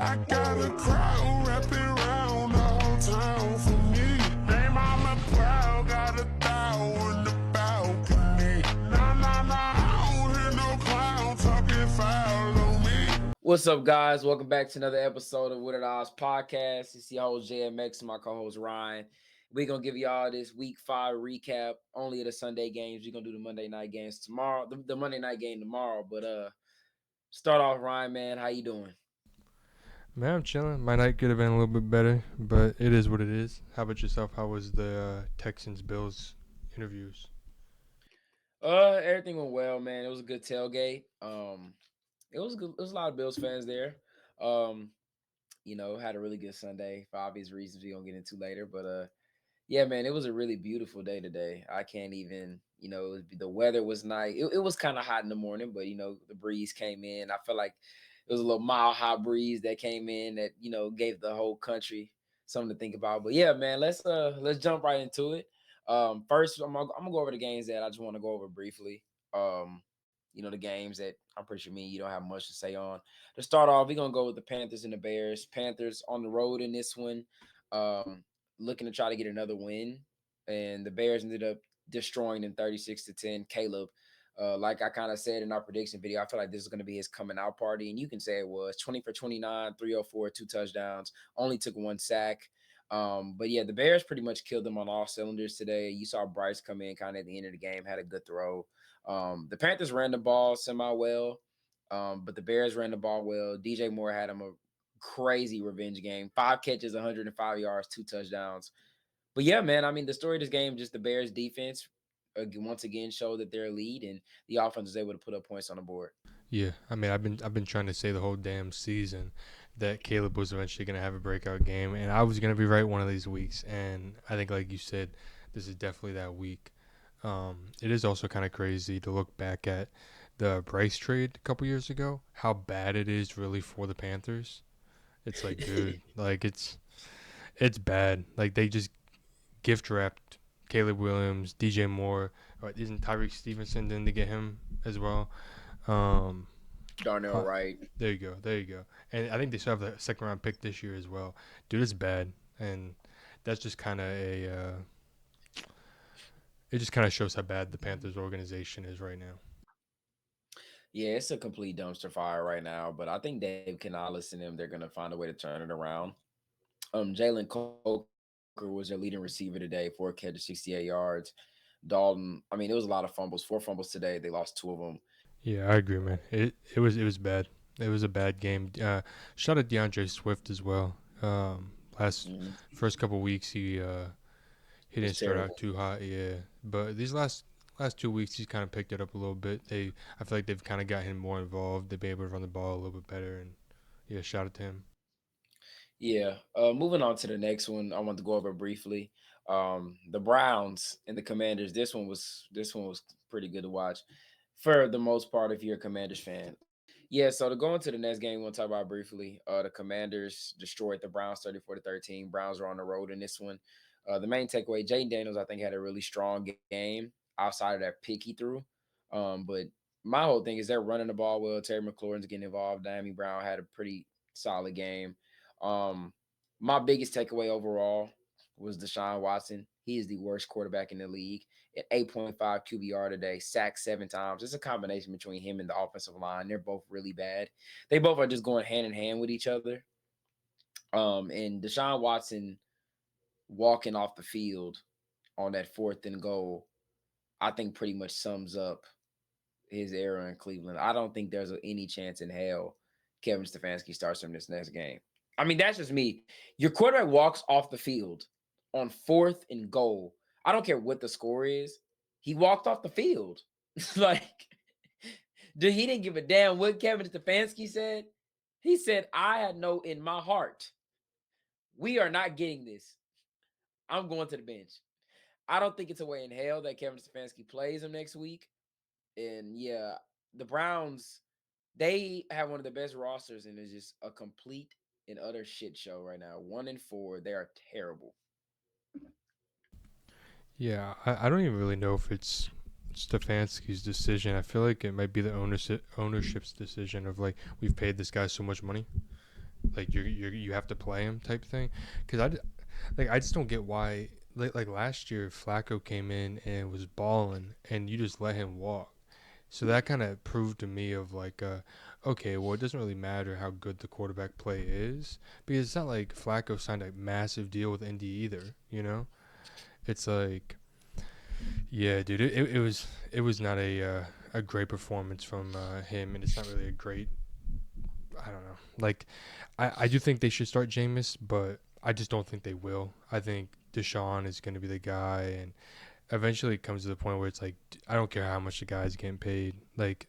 I got a crowd wrapping around the whole town for me. They mama proud, got 1,000 in the balcony. Nah, I don't hear no clown talking foul on me. What's up, guys? Welcome back to another episode of What It Odds podcast. It's your host JMX and my co-host Ryan. We're gonna give y'all this week 5 recap only of the Sunday games. We're gonna do the Monday night games tomorrow, the Monday night game tomorrow. But start off, Ryan, man. How you doing? Man, I'm chilling. My night could have been a little bit better, but it is what it is. How about yourself? How was the Texans-Bills interviews? Everything went well, man. It was a good tailgate. It was good. There was a lot of Bills fans there. Um, had a really good Sunday for obvious reasons we're gonna get into later. But yeah, man, it was a really beautiful day today. I can't even, the weather was nice. It was kind of hot in the morning, but the breeze came in. I felt like it was a little mild hot breeze that came in that, gave the whole country something to think about. But yeah, man, let's jump right into it. First, I'm gonna go over the games that I just want to go over briefly. The games that I'm pretty sure me and you don't have much to say on. To start off, we're gonna go with the Panthers and the Bears. Panthers on the road in this one. Looking to try to get another win, and the Bears ended up destroying them 36-10. Caleb, like I kind of said in our prediction video, I feel like this is going to be his coming out party, and you can say it was 20 for 29, 304, 2 touchdowns, only took 1 sack. But yeah, the Bears pretty much killed them on all cylinders today. You saw Bryce come in kind of at the end of the game, had a good throw. The Panthers ran the ball semi-well, but the Bears ran the ball well. DJ Moore had him a crazy revenge game. 5 catches, 105 yards, 2 touchdowns. But yeah, man, I mean, the story of this game, just the Bears defense once again showed that they're a lead, and the offense was able to put up points on the board. Yeah, I mean, I've been trying to say the whole damn season that Caleb was eventually gonna have a breakout game, and I was gonna be right one of these weeks. And I think, like you said, this is definitely that week. It is also kind of crazy to look back at the Bryce trade a couple years ago, how bad it is really for the Panthers. It's like, dude, like it's bad. Like they just gift wrapped Caleb Williams, DJ Moore. Or isn't Tyreek Stevenson? Didn't they get him as well? Um, Darnell Wright. there you go. There you go. And I think they still have the second round pick this year as well. Dude, it's bad. And that's just kind of it just kind of shows how bad the Panthers organization is right now. Yeah, it's a complete dumpster fire right now, but I think Dave Canales and them, they're going to find a way to turn it around. Jalen Coker was their leading receiver today, 4 catches, 68 yards. Dalton, I mean, it was a lot of fumbles, 4 fumbles today. They lost 2 of them. Yeah, I agree, man. It was bad. It was a bad game. Shout out DeAndre Swift as well. First couple weeks he didn't start out too hot, yeah. But these last 2 weeks he's kind of picked it up a little bit. I feel like they've kind of got him more involved. They've been able to run the ball a little bit better, and yeah, shout out to him. Yeah. Moving on to the next one, I want to go over briefly. The Browns and the Commanders. This one was pretty good to watch for the most part if you're a Commanders fan. Yeah, so to go into the next game, we'll talk about briefly. The Commanders destroyed the Browns 34-13. Browns are on the road in this one. The main takeaway, Jaden Daniels, I think, had a really strong game outside of that pick he threw. But my whole thing is they're running the ball well. Terry McLaurin's getting involved. Diami Brown had a pretty solid game. Um, my biggest takeaway overall was Deshaun Watson. He is the worst quarterback in the league at 8.5 QBR today, sacked 7 times. It's a combination between him and the offensive line. They're both really bad. They both are just going hand in hand with each other. And Deshaun Watson walking off the field on that 4th and goal, I think pretty much sums up his era in Cleveland. I don't think there's any chance in hell Kevin Stefanski starts him this next game. I mean, that's just me. Your quarterback walks off the field on 4th and goal. I don't care what the score is. He walked off the field. Like, dude, he didn't give a damn what Kevin Stefanski said. He said, I know in my heart, we are not getting this. I'm going to the bench. I don't think it's a way in hell that Kevin Stefanski plays him next week. And yeah, the Browns, they have one of the best rosters, and it's just a complete and utter shit show right now. 1-4, they are terrible. Yeah, I don't even really know if it's Stefanski's decision. I feel like it might be the ownership's decision of like we've paid this guy so much money, like you have to play him type thing. Because I just don't get why. Like last year, Flacco came in and was balling, and you just let him walk. So that kind of proved to me of like, okay, well, it doesn't really matter how good the quarterback play is because it's not like Flacco signed a massive deal with Indy either. It's like, yeah, dude, it was not a great performance from him, and it's not really a great. I don't know. Like, I do think they should start Jameis, but I just don't think they will. I think Deshaun is going to be the guy, and eventually it comes to the point where it's like, I don't care how much the guy's getting paid. Like,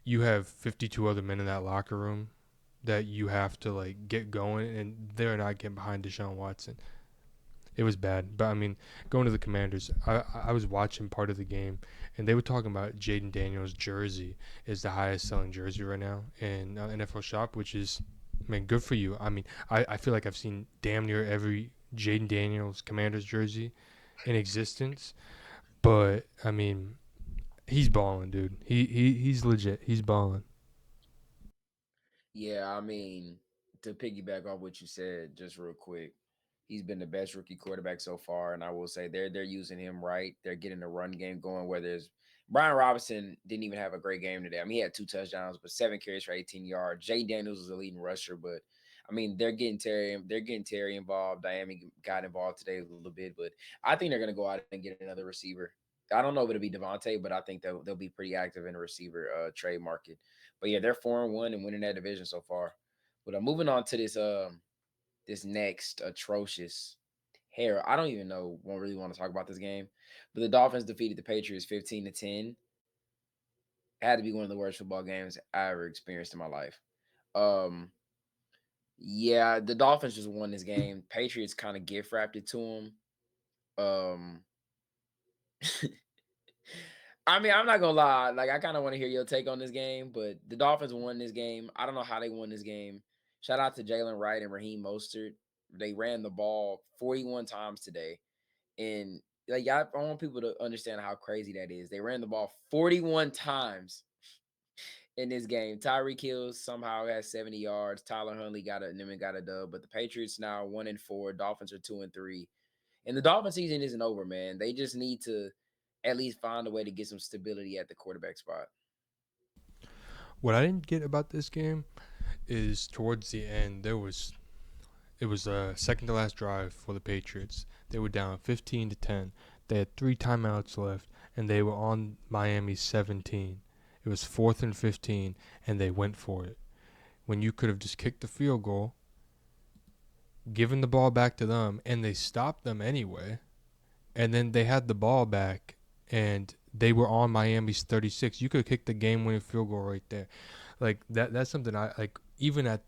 you have 52 other men in that locker room that you have to like get going, and they're not getting behind Deshaun Watson. It was bad, but I mean, going to the Commanders, I was watching part of the game, and they were talking about Jaden Daniels' jersey is the highest selling jersey right now in NFL Shop, which is, man, good for you. I mean, I feel like I've seen damn near every Jaden Daniels Commanders jersey in existence, but I mean, he's balling, dude. He's legit. He's balling. Yeah, I mean, to piggyback off what you said, just real quick, he's been the best rookie quarterback so far, and I will say they're using him right. They're getting the run game going. Whether it's Brian Robinson didn't even have a great game today. I mean, he had 2 touchdowns, but 7 carries for 18 yards. Jay Daniels was the leading rusher, but I mean, they're getting Terry involved. Miami got involved today a little bit, but I think they're gonna go out and get another receiver. I don't know if it'll be Devontae, but I think they'll be pretty active in the receiver trade market. But yeah, they're 4-1 and winning that division so far. But moving on to this next atrocious hair. I don't even know. Won't really want to talk about this game, but the Dolphins defeated the Patriots 15-10. It had to be one of the worst football games I ever experienced in my life. Um, yeah, the Dolphins just won this game. Patriots kind of gift wrapped it to them. Um, I mean, I'm not gonna lie. Like, I kind of want to hear your take on this game, but the Dolphins won this game. I don't know how they won this game. Shout out to Jalen Wright and Raheem Mostert. They ran the ball 41 times today, and like, I want people to understand how crazy that is. They ran the ball 41 times in this game. Tyreek Hill somehow has 70 yards. Tyler Huntley got a dub, but the Patriots now 1-4. Dolphins are 2-3. And the Dolphin season isn't over, man. They just need to at least find a way to get some stability at the quarterback spot. What I didn't get about this game is towards the end it was a second to last drive for the Patriots. They were down 15-10. They had 3 timeouts left, and they were on Miami's 17. It was 4th and 15, and they went for it. When you could have just kicked the field goal, given the ball back to them, and they stopped them anyway. And then they had the ball back, and they were on Miami's 36. You could have kicked the game-winning field goal right there. Like that's something I like. Even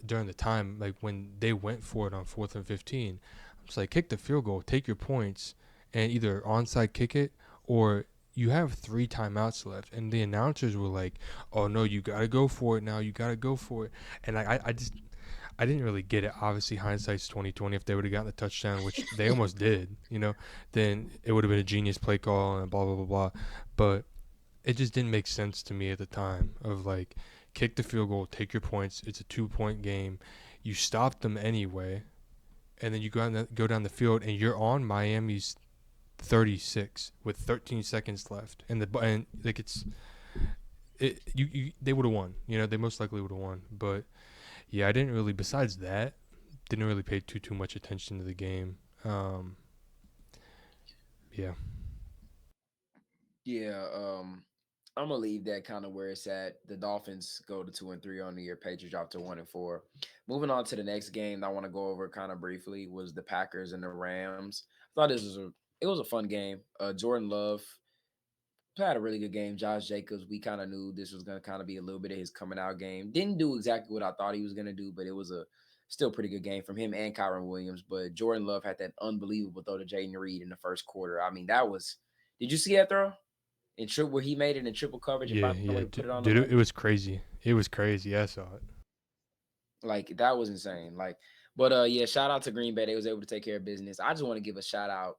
during the time, like when they went for it on 4th and 15, I'm just like, kick the field goal, take your points, and either onside kick it or you have 3 timeouts left. And the announcers were like, "Oh no, you gotta go for it now. You gotta go for it." And I didn't really get it. Obviously, hindsight's 2020. If they would have gotten the touchdown, which they almost did, then it would have been a genius play call and blah blah blah blah. But it just didn't make sense to me at the time. Of like, kick the field goal, take your points. It's a 2-point game. You stop them anyway, and then you go down the field, and you're on Miami's 36 with 13 seconds left, and like they would have won. They most likely would have won, but. Yeah, I didn't really. Besides that, didn't really pay too much attention to the game. Yeah, Yeah, I'm gonna leave that kind of where it's at. The Dolphins go to 2-3 on the year. Patriots drop to 1-4. Moving on to the next game, I want to go over kind of briefly was the Packers and the Rams. I thought it was a fun game. Jordan Love had a really good game. Josh Jacobs, we kind of knew this was going to kind of be a little bit of his coming out game. Didn't do exactly what I thought he was going to do, but it was a still pretty good game from him and Kyron Williams. But Jordan Love had that unbelievable throw to Jaden Reed in the first quarter. I mean, that was. Did you see that throw? Where he made it in triple coverage and found a way to put it on the dude, it money. was crazy. It was crazy. I saw it. Like, that was insane. Like, but yeah, shout out to Green Bay. They was able to take care of business. I just want to give a shout out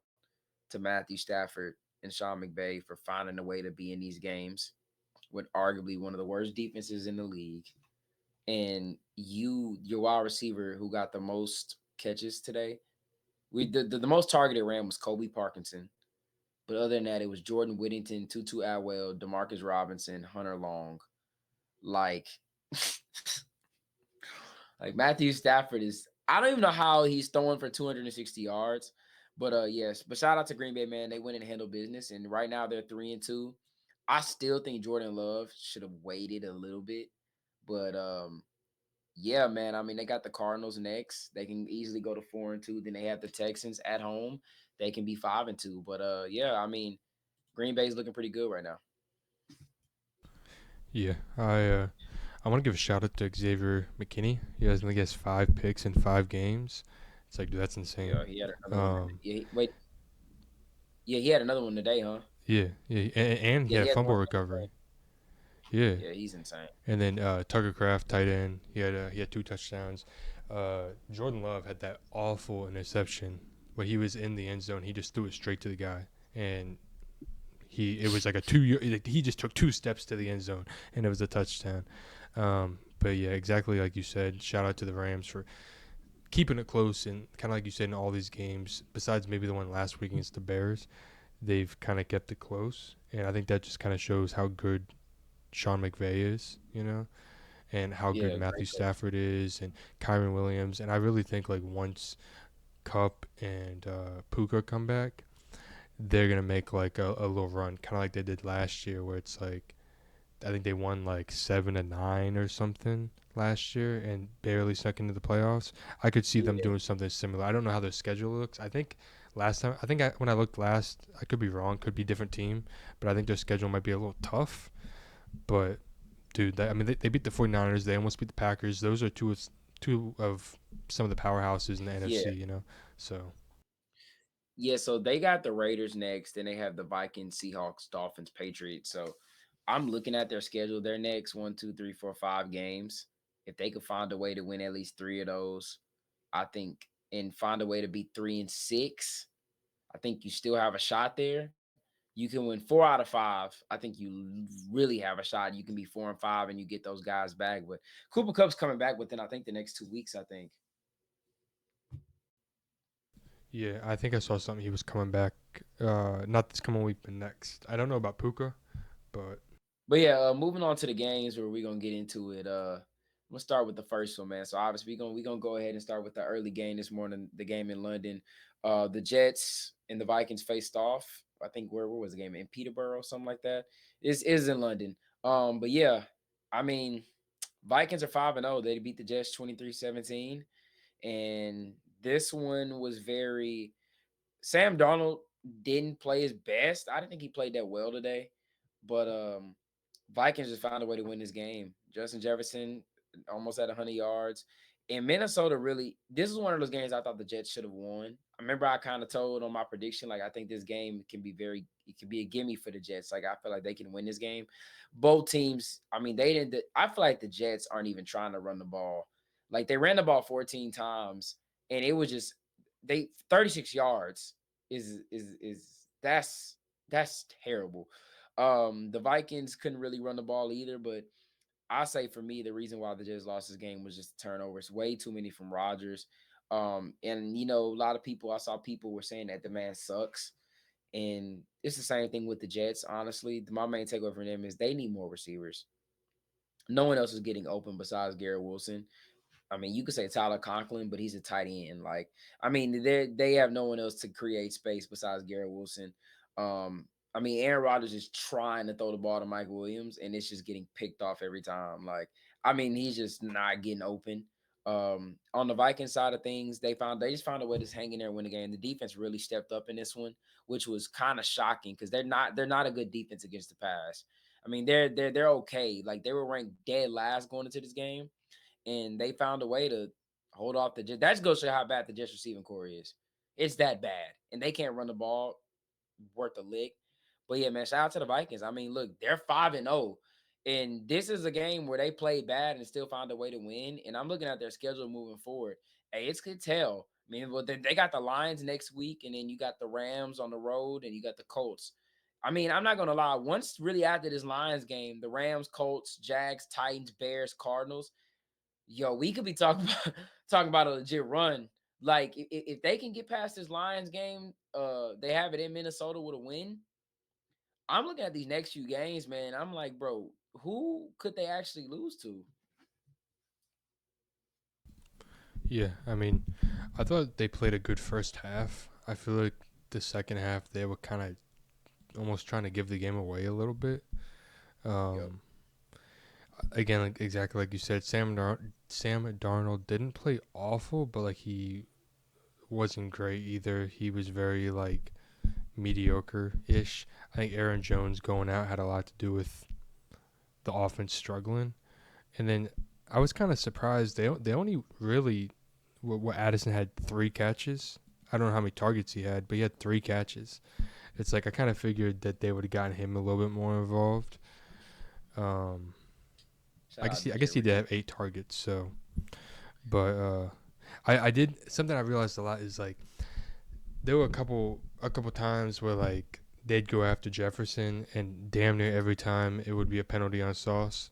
to Matthew Stafford and Sean McVay for finding a way to be in these games with arguably one of the worst defenses in the league and your wide receiver who got the most catches today, the most targeted ram was Kobe Parkinson. But other than that, it was Jordan Whittington, Tutu Atwell, Demarcus Robinson, Hunter Long. Like, like Matthew Stafford is. I don't even know how he's throwing for 260 yards. But yes, but shout out to Green Bay, man. They went and handled business, and right now they're 3-2. I still think Jordan Love should have waited a little bit, but yeah, man. I mean, they got the Cardinals next. They can easily go to 4-2. Then they have the Texans at home. They can be 5-2. But yeah, I mean, Green Bay's looking pretty good right now. Yeah, I want to give a shout out to Xavier McKinney. He has 5 picks in 5 games. It's like, dude, that's insane. Yeah, he had another one. Um, Wait. Yeah, he had another one today, huh? yeah, and he Yeah, had he a had fumble one. recovery. Yeah, Yeah, he's insane. and then Tucker Craft, tight end. He had 2 touchdowns. Jordan Love had that awful interception when he was in the end zone. He just threw it straight to the guy, and it was like he just took 2 steps to the end zone, and it was a touchdown. But yeah, exactly like you said. Shout out to the Rams for keeping it close, and kind of like you said, in all these games, besides maybe the one last week against the Bears, they've kind of kept it close, and I think that just kind of shows how good Sean McVay is, and how good Yeah, Matthew great coach. Stafford is, and Kyron Williams. And I really think, like, once Cup and Puka come back, they're gonna make like a little run, kind of like they did last year, where it's like I think they won like 7-9 or something last year and barely snuck into the playoffs. I could see them Yeah. doing something similar. I don't know how their schedule looks. I think when I looked last, I could be wrong, could be a different team, but I think their schedule might be a little tough. But dude, I mean, they beat the 49ers. They almost beat the Packers. Those are two of some of the powerhouses in the Yeah. NFC. So Yeah, so they got the Raiders next, then they have the Vikings, Seahawks, Dolphins, Patriots. So I'm looking at their schedule. Their next 1, 2, 3, 4, 5 games. If they could find a way to win at least 3 of those, I think, and find a way to be 3-6, I think you still have a shot there. You can win 4 out of 5. I think you really have a shot. You can be 4-5 and you get those guys back. But Cooper Cup's coming back within, I think, the next 2 weeks, I think. yeah, I think I saw something. He was coming back. Not this coming week, but next. I don't know about Puka, but But yeah, moving on to the games where we're gonna get into it. I'm gonna start with the first one, man. So obviously we're gonna go ahead and start with the early game this morning, the game in London. The Jets and the Vikings faced off. I think where was the game in Peterborough, something like that. Is in London. But yeah, I mean, Vikings are 5-0. They beat the Jets 23-17. And this one was very Sam Darnold didn't play his best. I didn't think he played that well today. But Vikings just found a way to win this game. Justin Jefferson almost at 100 yards. And Minnesota really, this is one of those games I thought the Jets should have won. I remember I kind of told on my prediction, like, I think this game it can be a gimme for the Jets. Like, I feel like they can win this game. Both teams, I mean, I feel like the Jets aren't even trying to run the ball. Like, they ran the ball 14 times, and it was just, 36 yards is that's terrible. The Vikings couldn't really run the ball either, but I say for me, the reason why the Jets lost this game was just the turnovers. Way too many from Rodgers. And a lot of people I saw people were saying that the man sucks. And it's the same thing with the Jets, honestly. My main takeaway from them is they need more receivers. No one else is getting open besides Garrett Wilson. I mean, you could say Tyler Conklin, but he's a tight end. Like, I mean, they have no one else to create space besides Garrett Wilson. I mean, Aaron Rodgers is trying to throw the ball to Mike Williams, and it's just getting picked off every time. Like, I mean, he's just not getting open. On the Viking side of things, they just found a way to hang in there and win the game. The defense really stepped up in this one, which was kind of shocking because they're not a good defense against the pass. I mean, they're okay. Like, they were ranked dead last going into this game, and they found a way to hold off the Jets. That just goes to show how bad the Jets receiving core is. It's that bad, and they can't run the ball worth a lick. But yeah, man, shout out to the Vikings. I mean, look, they're 5-0, and this is a game where they played bad and still found a way to win. And I'm looking at their schedule moving forward. Hey, it's good tell. I mean, well, they got the Lions next week, and then you got the Rams on the road, and you got the Colts. I mean, I'm not gonna lie. Once really after this Lions game, the Rams, Colts, Jags, Titans, Bears, Cardinals, Yo, we could be talking about talking about a legit run. Like if they can get past this Lions game, they have it in Minnesota with a win. I'm looking at these next few games, man. I'm like, bro, who could they actually lose to? Yeah, I mean, I thought they played a good first half. I feel like the second half they were kind of almost trying to give the game away a little bit. Yep. Um, Again, like exactly like you said, Sam Darnold didn't play awful, but like he wasn't great either. He was very like mediocre-ish. I think Aaron Jones going out had a lot to do with the offense struggling. And then I was kind of surprised they only really what Addison had 3 catches. I don't know how many targets he had, but he had 3 catches. It's like I kind of figured that they would have gotten him a little bit more involved. Um, Shout out I DJ guess he did Reed. have 8 targets. So, but I did something I realized a lot is like there were a couple times where like they'd go after Jefferson and damn near every time it would be a penalty on Sauce,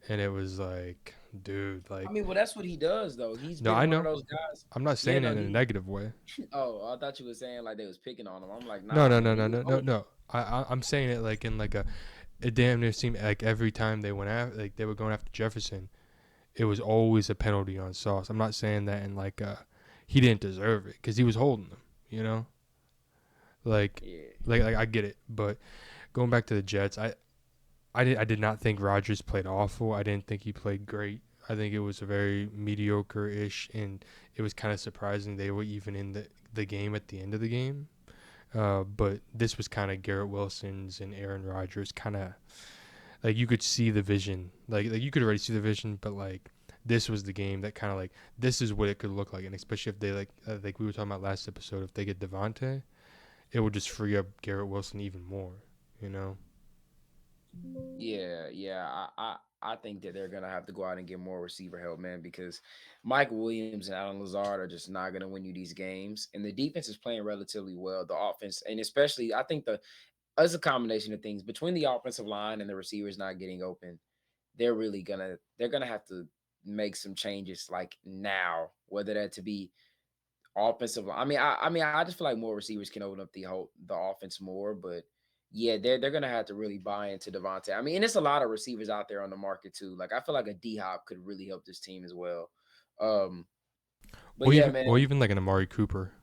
and it was like, dude, I like mean, well, that's what he does though. He's no, been I one of know. those guys. I'm not Yeah, saying no, it in a he. negative way. Oh, I thought you were saying like they was picking on him. I'm like, No, nah, no, man. no, He no, was no, no, holding. no. I'm saying it like in like a it damn near seemed like every time they went after like they were going after Jefferson, it was always a penalty on Sauce. I'm not saying that in like he didn't deserve it because he was holding them, you know. Like, Yeah. like I get it, but going back to the Jets, I did not think Rodgers played awful. I didn't think he played great. I think it was a very mediocre-ish, and it was kind of surprising they were even in the game at the end of the game. But this was kind of Garrett Wilson's and Aaron Rodgers kind of like you could see the vision, like you could already see the vision, but like this was the game that kind of like this is what it could look like, and especially if they like we were talking about last episode, if they get Devontae, it would just free up Garrett Wilson even more, you know. Yeah, yeah. I think that they're gonna have to go out and get more receiver help, man, because Mike Williams and Alan Lazard are just not gonna win you these games. And the defense is playing relatively well. The offense, and especially I think the as a combination of things between the offensive line and the receivers not getting open, they're gonna have to make some changes like now, whether that to be offensive line. I just feel like more receivers can open up the offense more, but yeah, they're gonna have to really buy into Devontae. I mean, and it's a lot of receivers out there on the market too. Like I feel like a D Hop could really help this team as well. Um, but Or yeah, even man, or even like an Amari Cooper.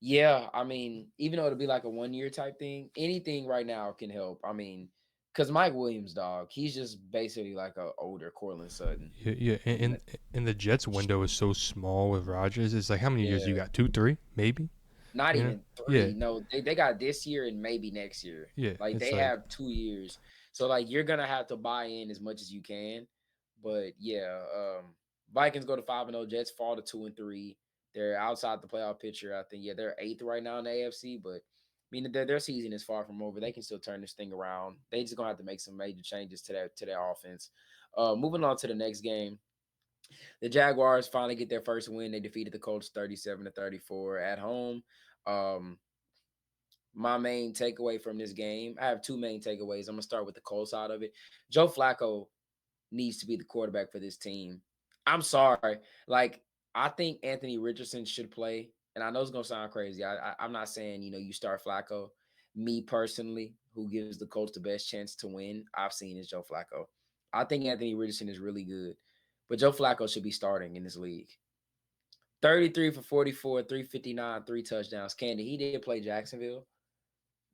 yeah, I mean, even though it'll be like a 1 year type thing, anything right now can help. I mean, because Mike Williams, dog, he's just basically like a older Cortland Sutton. Yeah, yeah. And the Jets window is so small with Rodgers. It's like how many years you Yeah. got? 2, 3, maybe. Not You know? even Yeah, 3. No, they got this year and maybe next year. yeah. Like It's they like have 2 years. So like you're gonna have to buy in as much as you can. But yeah, Vikings go to 5-0, Jets fall to 2-3. They're outside the playoff picture. I think, yeah, they're eighth right now in the AFC, but I mean their season is far from over. They can still turn this thing around. They just gonna have to make some major changes to their offense. Moving on to the next game. The Jaguars finally get their first win. They defeated the Colts 37-34 at home. Um, my main takeaway from this game, I have two main takeaways. I'm gonna start with the Colts side of it. Joe Flacco needs to be the quarterback for this team. I'm sorry. Like, I think Anthony Richardson should play. And I know it's gonna sound crazy. I'm not saying, you start Flacco. Me personally, who gives the Colts the best chance to win, I've seen is Joe Flacco. I think Anthony Richardson is really good. But Joe Flacco should be starting in this league. 33 for 44, 359, 3 touchdowns. Candy, he did play Jacksonville,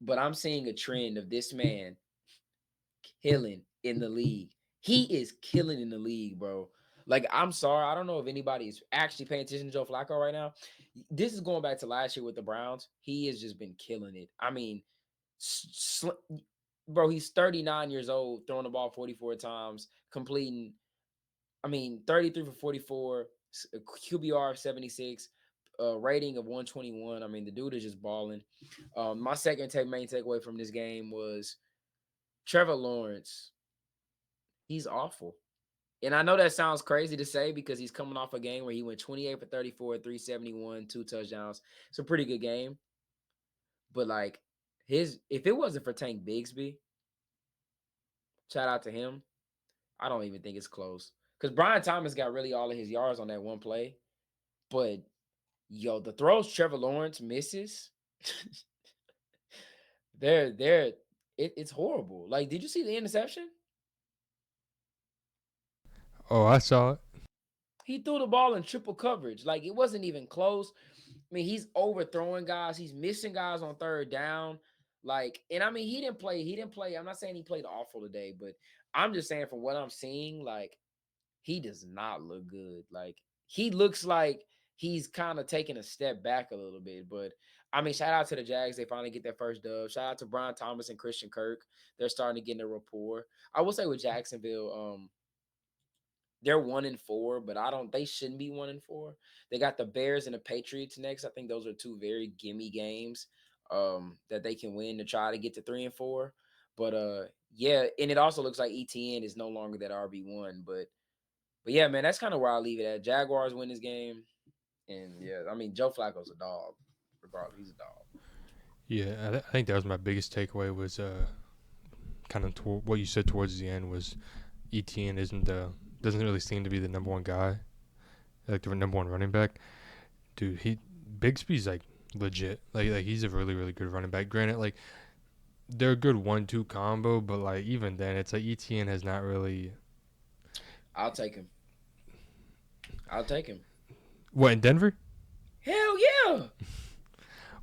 but I'm seeing a trend of this man killing in the league. He is killing in the league, bro. Like, I'm sorry. I don't know if anybody is actually paying attention to Joe Flacco right now. This is going back to last year with the Browns. He has just been killing it. I mean, bro, he's 39 years old, throwing the ball 44 times, completing, 33 for 44, QBR of 76, rating of 121. I mean, the dude is just balling. My second main takeaway from this game was Trevor Lawrence. He's awful. And I know that sounds crazy to say because he's coming off a game where he went 28 for 34, 371, 2 touchdowns. It's a pretty good game. But like if it wasn't for Tank Bigsby, shout out to him. I don't even think it's close. because Brian Thomas got really all of his yards on that one play. But yo, the throws Trevor Lawrence misses, they're it's horrible. Like, did you see the interception? Oh, I saw it. He threw the ball in triple coverage. Like, it wasn't even close. I mean, he's overthrowing guys. He's missing guys on third down. Like, and I mean, he didn't play. He didn't play. I'm not saying he played awful today, but I'm just saying from what I'm seeing, like, he does not look good. Like, he looks like he's kind of taking a step back a little bit. But I mean, shout out to the Jags. They finally get their first dub. Shout out to Brian Thomas and Christian Kirk. They're starting to get in a rapport. I will say with Jacksonville, they're 1-4, but I don't. They shouldn't be 1-4. They got the Bears and the Patriots next. I think those are two very gimme games that they can win to try to get to 3-4. But yeah, and it also looks like ETN is no longer that RB1. But yeah, man, that's kind of where I leave it at. Jaguars win this game, and yeah, I mean Joe Flacco's a dog. Regardless, he's a dog. Yeah, I think that was my biggest takeaway was kind of what you said towards the end was ETN doesn't really seem to be the number one guy, like the number one running back. Dude, Bigsby's like legit. Like he's a really really good running back. Granted, like they're a good 1-2 combo, but like even then, it's like ETN has not really. I'll take him. I'll take him. What in Denver? Hell yeah.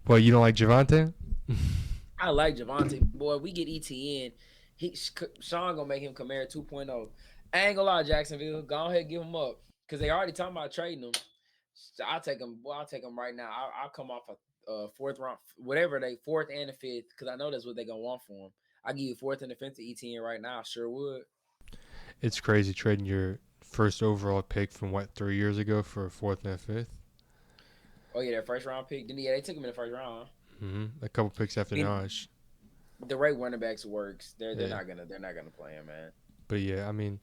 Well, you don't like Javante? I like Javante. Boy, we get ETN. Sean gonna make him Kamara 2.0. I ain't gonna lie, Jacksonville. Go ahead and give him up. Because they already talking about trading him. So I'll take him. Well, I'll take him right now. I'll come off a fourth round, whatever fourth and the fifth, because I know that's what they're gonna want for him. I'll give you fourth and the fifth to ETN right now. I sure would. It's crazy trading your first overall pick from 3 years ago for a fourth and a fifth. Oh yeah, their first round pick. Yeah, they took him in the first round. A couple picks after Naj. The way running backs works, they're not gonna play him, man. But yeah, I mean,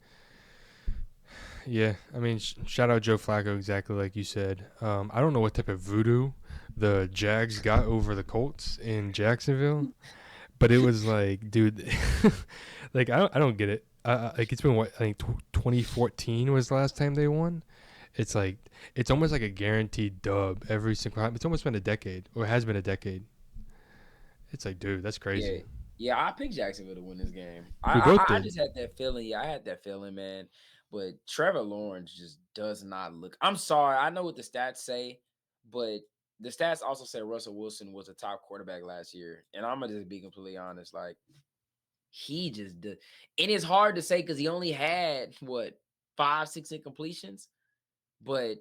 shout out Joe Flacco, exactly like you said. I don't know what type of voodoo the Jags got over the Colts in Jacksonville, but it was like, dude, like I don't get it. Like it's been what I think 2014 was the last time they won. It's like it's almost like a guaranteed dub every single time. It's almost been a decade, or it has been a decade. It's like, dude, that's crazy. Yeah, I picked Jacksonville to win this game. I just had that feeling. Yeah, I had that feeling, man. But Trevor Lawrence just does not look. I'm sorry. I know what the stats say, but the stats also say Russell Wilson was a top quarterback last year. And I'm gonna just be completely honest. Like, he just did. And it's hard to say because he only had 5-6 incompletions. But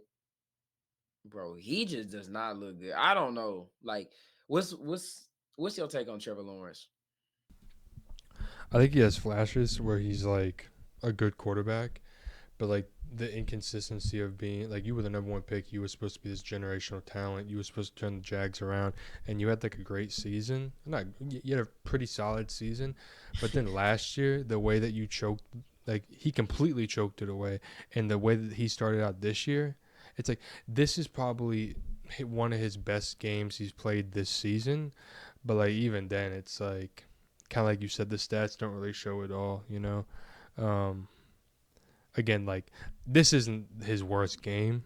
bro, he just does not look good. I don't know. Like, what's your take on Trevor Lawrence? I think he has flashes where he's like a good quarterback, but like the inconsistency of being like you were the number one pick, you were supposed to be this generational talent, you were supposed to turn the Jags around, and you had like a great season. You had a pretty solid season, but then last year the way that you choked, like he completely choked it away, and the way that he started out this year, it's like this is probably one of his best games he's played this season, but like even then it's like kind of like you said, the stats don't really show it all, you know. Again, like this isn't his worst game,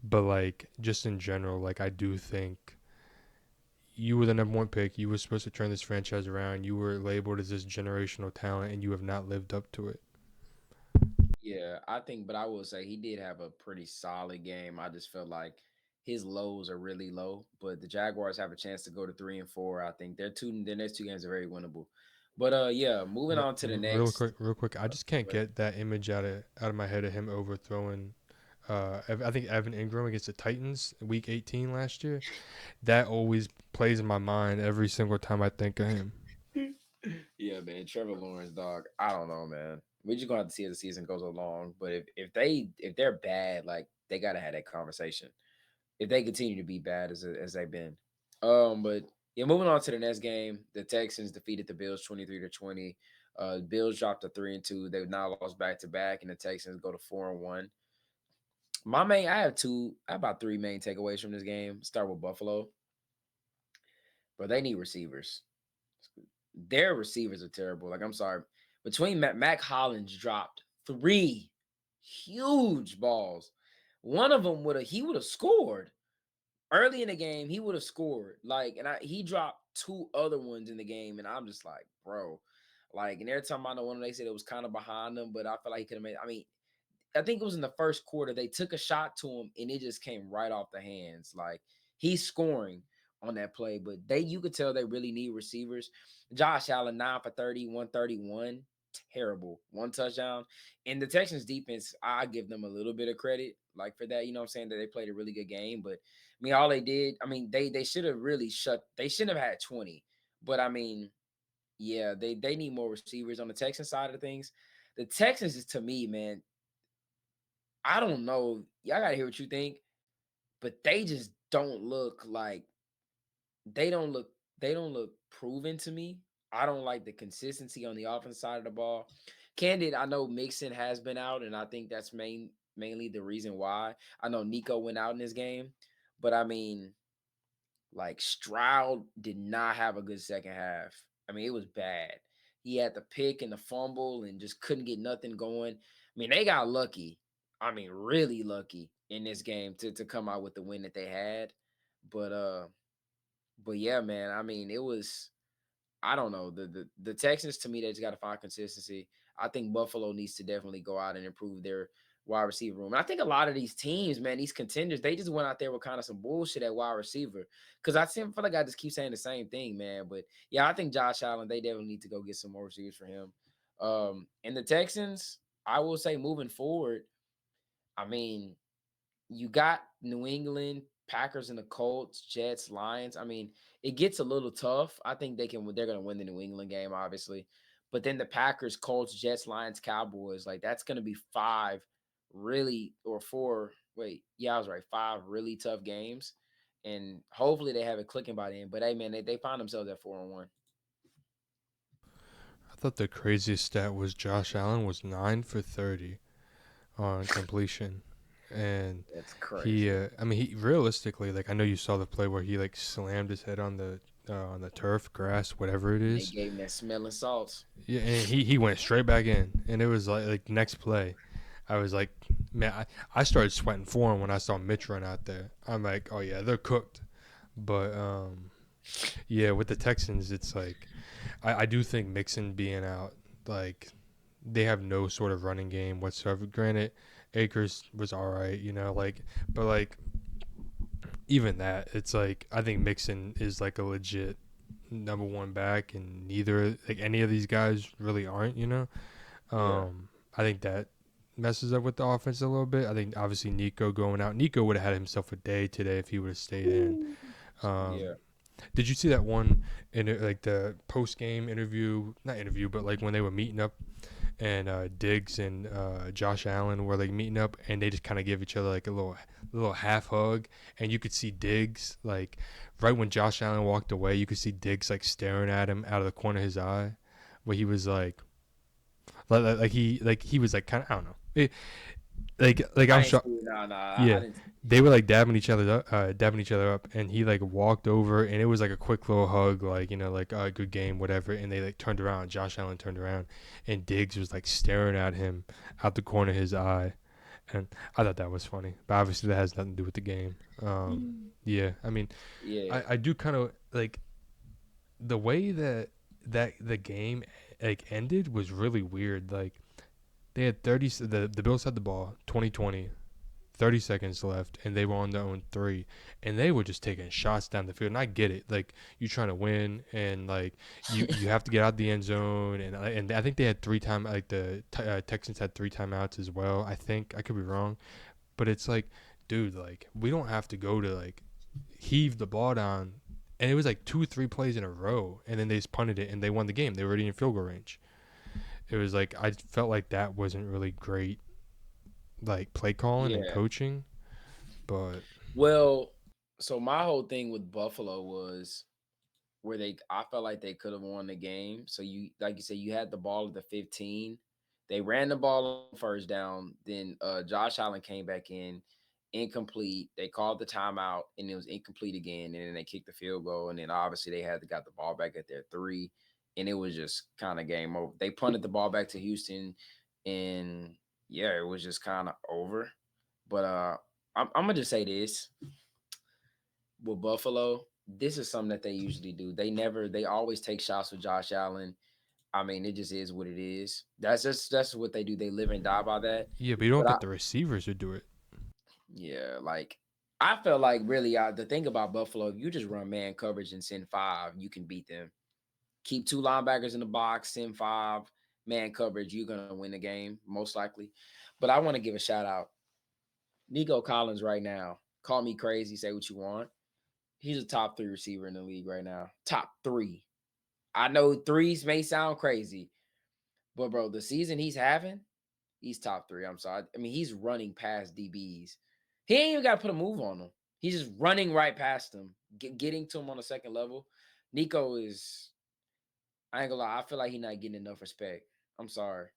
but like just in general, like I do think you were the number one pick. You were supposed to turn this franchise around. You were labeled as this generational talent, and you have not lived up to it. Yeah, but I will say he did have a pretty solid game. I just felt like his lows are really low, but the Jaguars have a chance to go to 3-4. I think their next two games are very winnable. But yeah, moving on to the next. Real quick. I just can't get that image out of my head of him overthrowing. I think Evan Ingram against the Titans Week 18 last year. That always plays in my mind every single time I think of him. Yeah, man, Trevor Lawrence, dog. I don't know, man. We're just gonna have to see as the season goes along. But if they're bad, like they gotta have that conversation. If they continue to be bad as they've been. But yeah, moving on to the next game, the Texans defeated the Bills 23-20. Bills dropped to 3-2. They've now lost back to back, and the Texans go to 4-1. I have about three main takeaways from this game. Start with Buffalo, but they need receivers. Their receivers are terrible. Like, I'm sorry, between Mac Hollins dropped 3 huge balls. One of them he would have scored early in the game. He would have scored like, and he dropped two other ones in the game, and I'm just like, bro, like, and every time I know one of them, they said it was kind of behind them, but I feel like he could have made. I mean, I think it was in the first quarter. They took a shot to him, and it just came right off the hands. Like he's scoring on that play, but you could tell they really need receivers. Josh Allen 9 for 30, 131, terrible, one touchdown. And the Texans defense, I give them a little bit of credit, like for that. You know what I'm saying, that they played a really good game. But I mean, all they did, I mean, they should have really shut. They shouldn't have had 20. But I mean, yeah, they need more receivers on the Texans side of things. The Texans is to me, man. I don't know. Y'all gotta hear what you think, but they just don't look like they don't look they don't look proven to me. I don't like the consistency on the offense side of the ball. Candid, I know Mixon has been out, and I think that's mainly the reason why. I know Nico went out in this game, but I mean, like Stroud did not have a good second half. I mean, it was bad. He had the pick and the fumble and just couldn't get nothing going. I mean, they got lucky. I mean, really lucky in this game to come out with the win that they had. But but yeah, man. I mean, it was I don't know. The Texans to me, they just got to find consistency. I think Buffalo needs to definitely go out and improve their wide receiver room. And I think a lot of these teams, man, these contenders, they just went out there with kind of some bullshit at wide receiver. Because feel like I just keep saying the same thing, man. But yeah, I think Josh Allen, they definitely need to go get some more receivers for him. And the Texans, I will say moving forward, I mean, you got New England, Packers and the Colts, Jets, Lions. I mean, it gets a little tough. I think they're gonna win the New England game, obviously. But then the Packers, Colts, Jets, Lions, Cowboys, like that's gonna be five really or four. Wait, yeah, I was right. Five really tough games. And hopefully they have it clicking by then. But hey man, they find themselves at 4-1. I thought the craziest stat was Josh Allen was 9 for 30 on completion, and That's he, crazy. I mean, he realistically, like I know you saw the play where he like slammed his head on the turf, grass, whatever it And they is. gave him that smelling salts. Yeah, and he went straight back in, and it was like next play. I was like, man, I started sweating for him when I saw Mitch run out there. I'm like, oh yeah, they're cooked. But yeah, with the Texans, it's like I do think Mixon being out, like they have no sort of running game whatsoever. Granted, Akers was all right, you know, like, but like even that, it's like I think Mixon is like a legit number one back, and neither like any of these guys really aren't, you know. Yeah. I think that messes up with the offense a little bit. I think obviously Nico going out, Nico would have had himself a day today if he would have stayed in. Yeah. Did you see that one in like the post game interview? Not interview, but like when they were meeting up, and Diggs and Josh Allen were like meeting up, and they just kind of give each other like a little half hug, and you could see Diggs like right when Josh Allen walked away, you could see Diggs like staring at him out of the corner of his eye, where he was like he was like kind of I don't know. Like I I'm didn't sure. see it. No, I Yeah, didn't. they were like dabbing each other up, and he like walked over, and it was like a quick little hug, like you know, like good game, whatever. And they like turned around. Josh Allen turned around, and Diggs was like staring at him out the corner of his eye, and I thought that was funny. But obviously, that has nothing to do with the game. Yeah, I mean, Yeah. I do kind of like the way that the game like ended was really weird. Like they had 30. The Bills had the ball, 2020. 30 seconds left, and they were on their own three, and they were just taking shots down the field. And I get it, like you trying to win, and like you have to get out the end zone, and I think they had like the Texans had 3 timeouts as well. I think I could be wrong, but it's like, dude, like we don't have to go to like heave the ball down, and it was like 2 or 3 plays in a row, and then they just punted it, and they won the game. They were already in field goal range. It was like I felt like that wasn't really great, like play calling and Yeah. coaching, but. Well, so my whole thing with Buffalo was where I felt like they could have won the game. So you like you said, you had the ball at the 15. They ran the ball on first down. Then Josh Allen came back in, incomplete. They called the timeout and it was incomplete again. And then they kicked the field goal. And then obviously they got the ball back at their 3. And it was just kind of game over. They punted the ball back to Houston, and yeah, it was just kind of over. But I'm gonna just say this with Buffalo. This is something that they usually do. They always take shots with Josh Allen. I mean, it just is what it is. That's what they do. They live and die by that. Yeah, but you don't But I, get the receivers to do it. yeah, like I felt like really the thing about Buffalo, if you just run man coverage and send five, you can beat them. Keep two linebackers in the box, send five man coverage, you're gonna win the game most likely. But I want to give a shout out. Nico Collins right now. Call me crazy, say what you want. He's a top three receiver in the league right now. Top three. I know threes may sound crazy, but bro, the season he's having, he's top three. I'm sorry. I mean, he's running past DBs. He ain't even got to put a move on them. He's just running right past them, getting to him on the second level. Nico is, I ain't gonna lie, I feel like he's not getting enough respect. I'm sorry.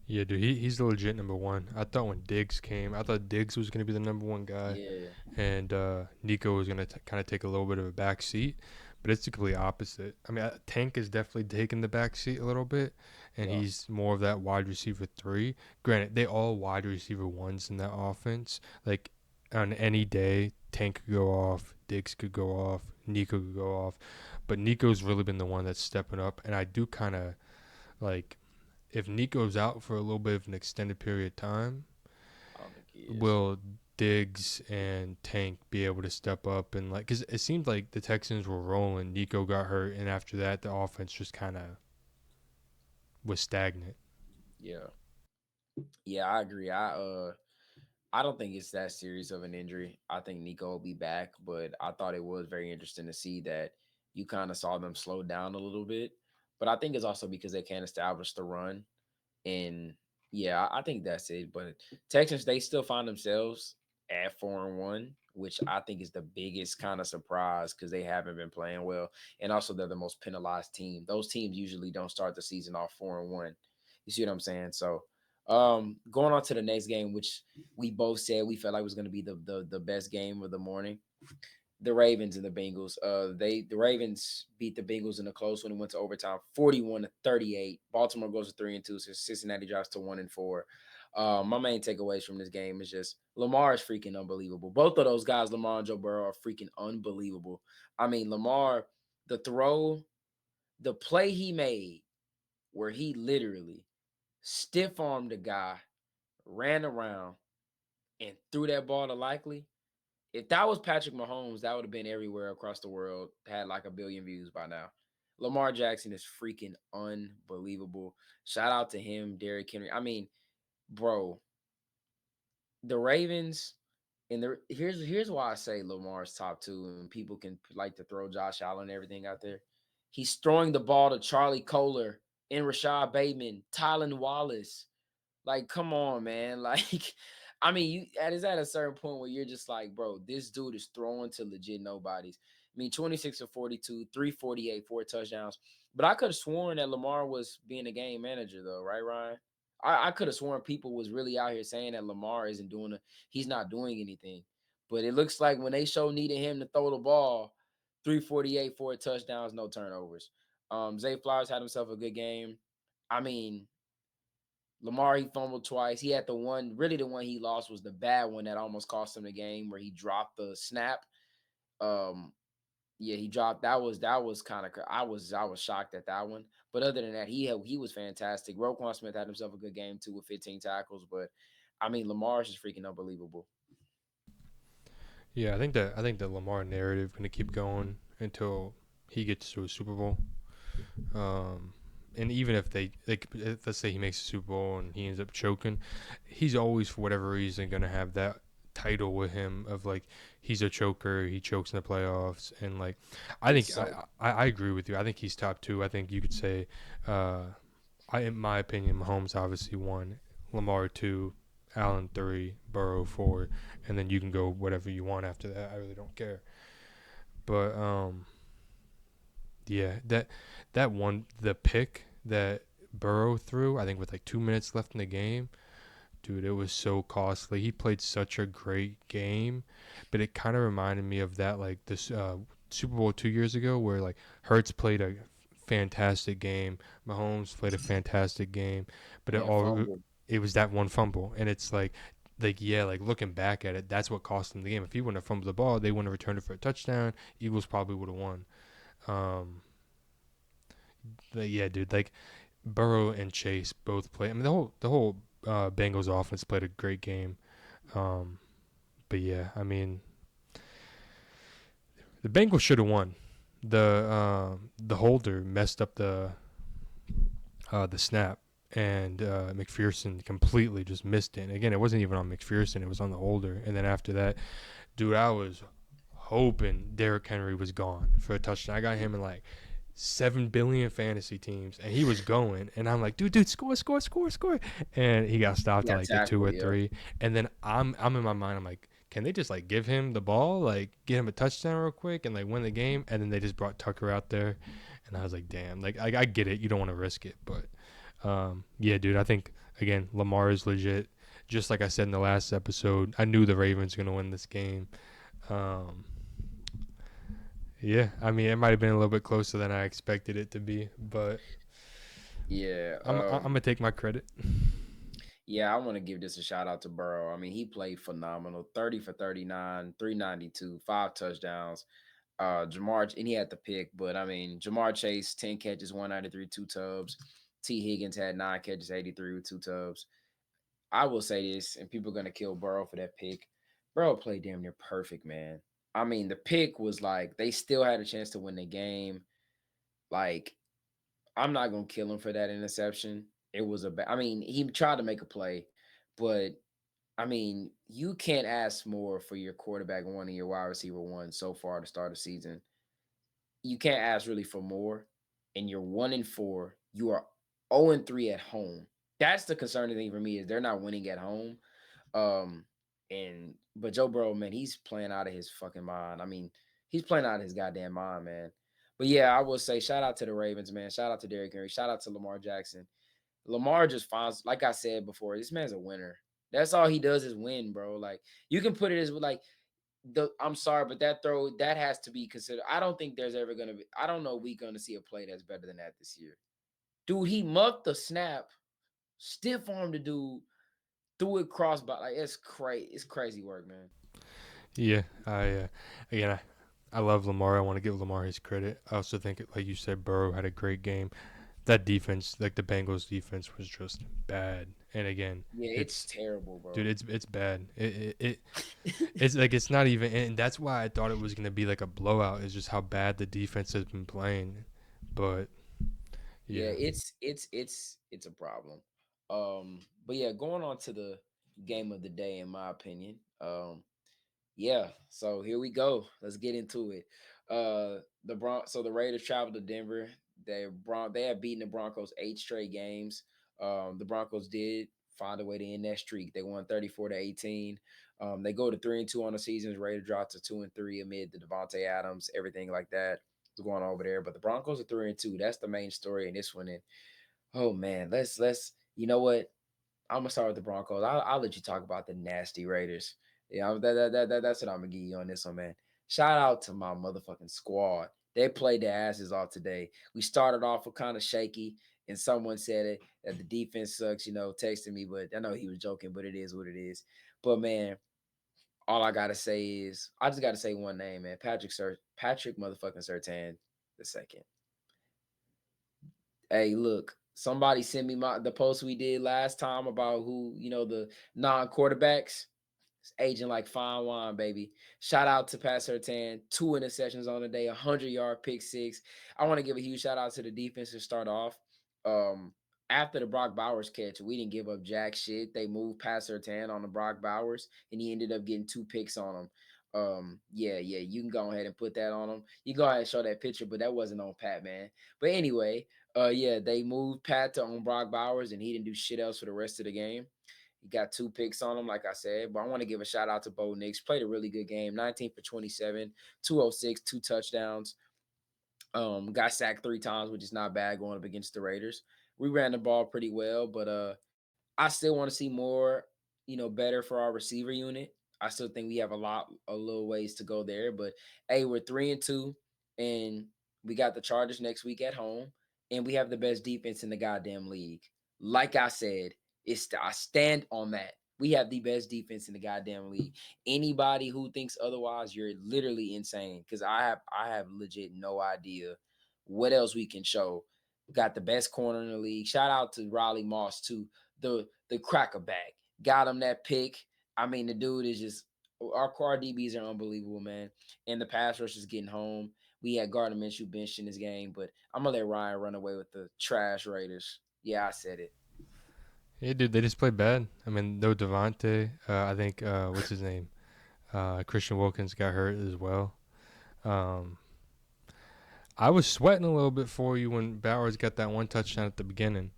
Yeah, dude, he's the legit number one. I thought when Diggs came, I thought Diggs was gonna be the number one guy, Yeah. and Nico was gonna kind of take a little bit of a back seat, but it's the complete opposite. I mean, Tank is definitely taking the back seat a little bit, and Yeah. he's more of that wide receiver three. Granted, they all wide receiver ones in that offense. Like on any day, Tank could go off, Diggs could go off, Nico could go off, but Nico's really been the one that's stepping up, and I do kind of like if Nico's out for a little bit of an extended period of time, I don't think he is. will Diggs and Tank be able to step up and like? Because it seemed like the Texans were rolling. Nico got hurt, and after that, the offense just kind of was stagnant. Yeah. Yeah, I agree. I don't think it's that serious of an injury. I think Nico will be back, but I thought it was very interesting to see that you kind of saw them slow down a little bit. But I think it's also because they can't establish the run. And yeah, I think that's it. But Texans, they still find themselves at 4-1, which I think is the biggest kind of surprise because they haven't been playing well. And also they're the most penalized team. Those teams usually don't start the season off 4-1. You see what I'm saying? So going on to the next game, which we both said we felt like was going to be the best game of the morning. The Ravens and the Bengals. The Ravens beat the Bengals in a close one and went to overtime, 41-38. Baltimore goes to 3-2, so Cincinnati drops to 1-4. My main takeaways from this game is just Lamar is freaking unbelievable. Both of those guys, Lamar and Joe Burrow, are freaking unbelievable. I mean, Lamar, the throw, the play he made, where he literally stiff armed the guy, ran around, and threw that ball to Likely. If that was Patrick Mahomes, that would have been everywhere across the world, had like a billion views by now. Lamar Jackson is freaking unbelievable. Shout out to him, Derrick Henry. I mean, bro, the Ravens, and here's why I say Lamar's top two, and people can like to throw Josh Allen and everything out there. He's throwing the ball to Charlie Kohler and Rashad Bateman, Tylan Wallace. Like, come on, man. Like, I mean, is at a certain point where you're just like, bro, this dude is throwing to legit nobodies. I mean, 26 of 42, 348, 4 touchdowns. But I could have sworn that Lamar was being a game manager, though, right, Ryan? I could have sworn people was really out here saying that Lamar isn't he's not doing anything. But it looks like when they needed him to throw the ball, 348, 4 touchdowns, no turnovers. Zay Flowers had himself a good game. I mean, Lamar, he fumbled twice. He had the one he lost was the bad one that almost cost him the game where he dropped the snap. Um, yeah, he dropped that was kind of I was shocked at that one. But other than that, he was fantastic. Roquan Smith had himself a good game too with 15 tackles. But I mean, Lamar's just freaking unbelievable. Yeah, I think the Lamar narrative going to keep going until he gets to a Super Bowl. And even if let's say he makes a Super Bowl and he ends up choking, he's always for whatever reason going to have that title with him of like he's a choker, he chokes in the playoffs, and like I think I agree with you. I think he's top two. I think you could say, in my opinion, Mahomes obviously one, Lamar two, Allen three, Burrow four, and then you can go whatever you want after that. I really don't care. But yeah, the pick that Burrow threw, I think with like 2 minutes left in the game, dude, it was so costly. He played such a great game, but it kind of reminded me of that like this Super Bowl 2 years ago where like Hurts played a fantastic game. Mahomes played a fantastic game, but Man, fumble. it was that one fumble, and it's like yeah, like looking back at it, that's what cost them the game. If he wouldn't have fumbled the ball, they wouldn't have returned it for a touchdown. Eagles probably would have won. Um, but yeah, dude, like Burrow and Chase both play. I mean, the whole Bengals offense played a great game. Um, but yeah, I mean, the Bengals should have won. The holder messed up the snap, and McPherson completely just missed it. And again, it wasn't even on McPherson; it was on the holder. And then after that, dude, I was hoping Derrick Henry was gone for a touchdown. I got him in like 7 billion fantasy teams, and he was going. And I'm like, dude, score, score, score, score. And he got stopped at Yeah, like the two tackle. or Yeah. three. And then I'm in my mind, I'm like, can they just like give him the ball, like get him a touchdown real quick and like win the game? And then they just brought Tucker out there, and I was like, damn, like I get it, you don't want to risk it, but yeah, dude, I think again Lamar is legit. Just like I said in the last episode, I knew the Ravens were gonna win this game. Um, yeah, I mean it might have been a little bit closer than I expected it to be, but Yeah. I'm gonna take my credit. Yeah, I want to give this a shout out to Burrow. I mean, he played phenomenal. 30 for 39, 392, 5 touchdowns. Jamar, and he had the pick, but I mean, Jamar Chase, 10 catches, 193, 2 tubs. T. Higgins had 9 catches, 83 with 2 tubs. I will say this, and people are gonna kill Burrow for that pick. Burrow played damn near perfect, man. I mean, the pick was like they still had a chance to win the game. Like, I'm not gonna kill him for that interception. It was I mean, he tried to make a play, but I mean, you can't ask more for your quarterback one and your wide receiver one so far to start the season. You can't ask really for more. And you're 1-4. You are 0-3 at home. That's the concerning thing for me is they're not winning at home. Um, and but Joe Burrow, man, he's playing out of his fucking mind. I mean, he's playing out of his goddamn mind, man. But yeah, I will say shout out to the Ravens, man. Shout out to Derrick Henry. Shout out to Lamar Jackson. Lamar just finds, like I said before, this man's a winner. That's all he does is win, bro. Like you can put it as like I'm sorry, but that throw that has to be considered. I don't think there's ever gonna be. I don't know we gonna see a play that's better than that this year. Dude, he muffed the snap, stiff armed the dude, threw it cross by like it's crazy. It's crazy work, man. Yeah, again I love Lamar. I want to give Lamar his credit. I also think, like you said, Burrow had a great game. That defense, like the Bengals defense, was just bad. And again, Yeah, it's it's terrible, dude, bro. it's bad. It's like it's not even, and that's why I thought it was gonna be like a blowout. Is just how bad the defense has been playing. But Yeah, yeah, it's a problem. But yeah, going on to the game of the day, in my opinion. Yeah, so here we go. Let's get into it. So the Raiders traveled to Denver. They have beaten the Broncos 8 straight games. The Broncos did find a way to end that streak. They won 34-18. They go to 3-2 on the season. Raiders dropped to 2-3 amid the Devontae Adams, everything like that was going on over there. But the Broncos are 3-2. That's the main story in this one. And oh man, let's you know what? I'm gonna start with the Broncos. I'll let you talk about the nasty Raiders. Yeah, that's what I'm gonna give you on this one, man. Shout out to my motherfucking squad. They played their asses off today. We started off with kind of shaky, and someone said it that the defense sucks. Texting me, but I know he was joking. But it is what it is. But man, all I gotta say is I just gotta say one name, man. Patrick motherfucking Surtain the second. Hey, look, somebody sent me the post we did last time about who, the non-quarterbacks. It's aging like fine wine, baby. Shout out to Pat Surtain, 2 interceptions on the day, 100-yard pick six. I want to give a huge shout out to the defense to start off. Um, After the Brock Bowers catch, we didn't give up jack shit. They moved Pat Surtain on the Brock Bowers, and he ended up getting 2 picks on him. Yeah, you can go ahead and put that on him. You go ahead and show that picture, but that wasn't on Pat, man. But anyway, yeah, they moved Pat to on Brock Bowers, and he didn't do shit else for the rest of the game. He got 2 picks on him, like I said. But I want to give a shout out to Bo Nix. Played a really good game. 19 for 27, 206, 2 touchdowns. Got sacked 3 times, which is not bad going up against the Raiders. We ran the ball pretty well, but I still want to see more, better for our receiver unit. I still think we have a little ways to go there. But hey, we're 3-2, and We got the Chargers next week at home, and we have the best defense in the goddamn league. Like I said, I stand on that. We have the best defense in the goddamn league. Anybody who thinks otherwise, you're literally insane. Because I have legit no idea what else we can show. Got the best corner in the league. Shout out to Riley Moss too, the cracker back. Got him that pick. I mean, the dude is just our DBs are unbelievable, man. And the pass rush is getting home. We had Gardner Minshew benched in this game, but I'm gonna let Ryan run away with the trash Raiders. Yeah, I said it. Yeah, dude, they just played bad. I mean, no Devontae. I think what's his name? Christian Wilkins got hurt as well. Um, I was sweating a little bit for you when Bowers got that one touchdown at the beginning.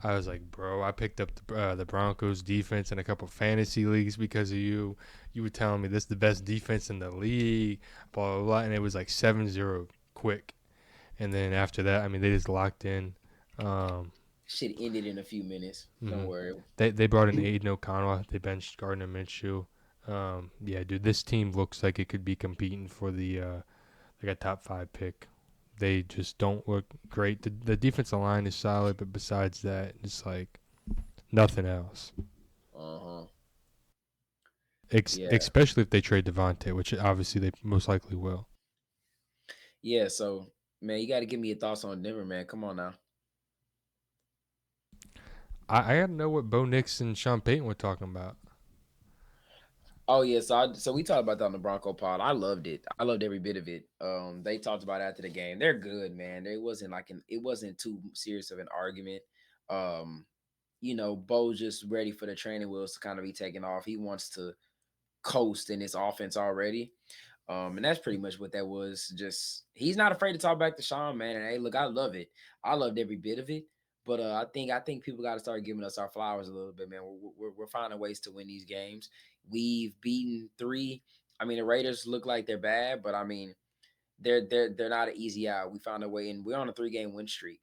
I was like, bro, I picked up the Broncos defense in a couple fantasy leagues because of you. You were telling me this is the best defense in the league, blah, blah, blah. And it was like 7-0 quick. And then after that, I mean, they just locked in. Um, Shit ended in a few minutes. Don't mhm. worry. They brought in Aiden O'Connell. They benched Gardner Minshew. Yeah, dude, this team looks like it could be competing for the like a top 5 pick. They just don't look great. The defensive line is solid, but besides that, it's like nothing else. Uh-huh. Yeah. Especially if they trade Devontae, which obviously they most likely will. Yeah, so man, you gotta give me your thoughts on Denver, man. Come on now. I gotta know what Bo Nix and Sean Payton were talking about. Oh yeah, so we talked about that on the Bronco pod. I loved it. I loved every bit of it. They talked about it after the game. They're good, man. It wasn't too serious of an argument. Um, Bo just ready for the training wheels to kind of be taken off. He wants to coast in his offense already. And that's pretty much what that was. Just he's not afraid to talk back to Sean, man. And hey, look, I love it. I loved every bit of it. But I think people got to start giving us our flowers a little bit, man. We're finding ways to win these games. We've beaten 3. I mean, the Raiders look like they're bad, but I mean, they're not an easy out. We found a way, and we're on a 3-game win streak.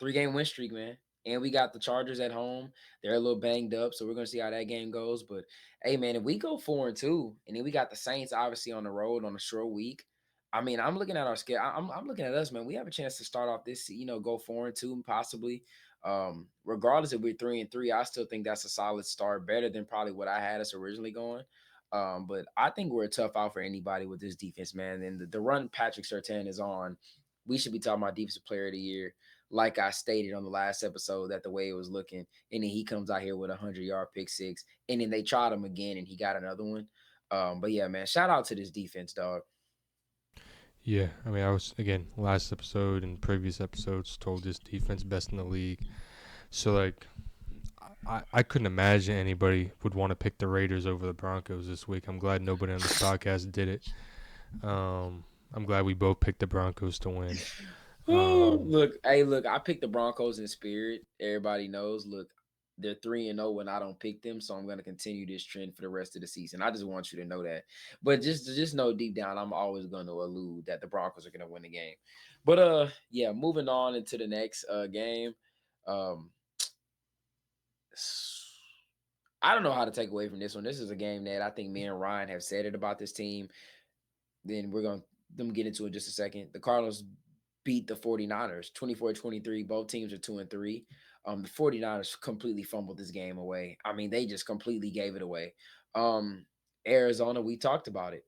3-game win streak, man. And we got the Chargers at home. They're a little banged up, so we're gonna see how that game goes. But hey, man, if we go 4-2, and then we got the Saints obviously on the road on a short week. I mean, I'm looking at our schedule. I'm looking at us, man. We have a chance to start off this, go 4-2 possibly. Regardless if we're 3-3, I still think that's a solid start, better than probably what I had us originally going. But I think we're a tough out for anybody with this defense, man. And the run Patrick Surtain is on, we should be talking about defensive player of the year, like I stated on the last episode, that the way it was looking. And then he comes out here with a 100-yard pick six. And then they tried him again and he got another one. But yeah, man, shout out to this defense, dog. Yeah, I mean, I was, again, last episode and previous episodes told this defense best in the league. So, like, I couldn't imagine anybody would want to pick the Raiders over the Broncos this week. I'm glad nobody on this podcast did it. I'm glad we both picked the Broncos to win. Look, I picked the Broncos in spirit. Everybody knows. Look, they're 3-0 when I don't pick them, so I'm going to continue this trend for the rest of the season. I just want you to know that. But just know deep down, I'm always going to allude that the Broncos are going to win the game. But yeah, moving on into the next game. Um, I don't know how to take away from this one. This is a game that I think me and Ryan have said it about this team. Then we're going to get into it in just a second. The Cardinals beat the 49ers 24-23. Both teams are 2-3. The 49ers completely fumbled this game away. I mean, they just completely gave it away. Arizona, we talked about it.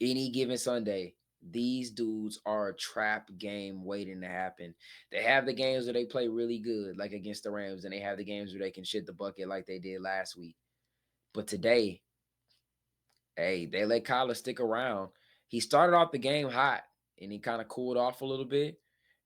Any given Sunday, these dudes are a trap game waiting to happen. They have the games where they play really good, like against the Rams, and they have the games where they can shit the bucket like they did last week. But today, hey, they let Kyler stick around. He started off the game hot and he kind of cooled off a little bit.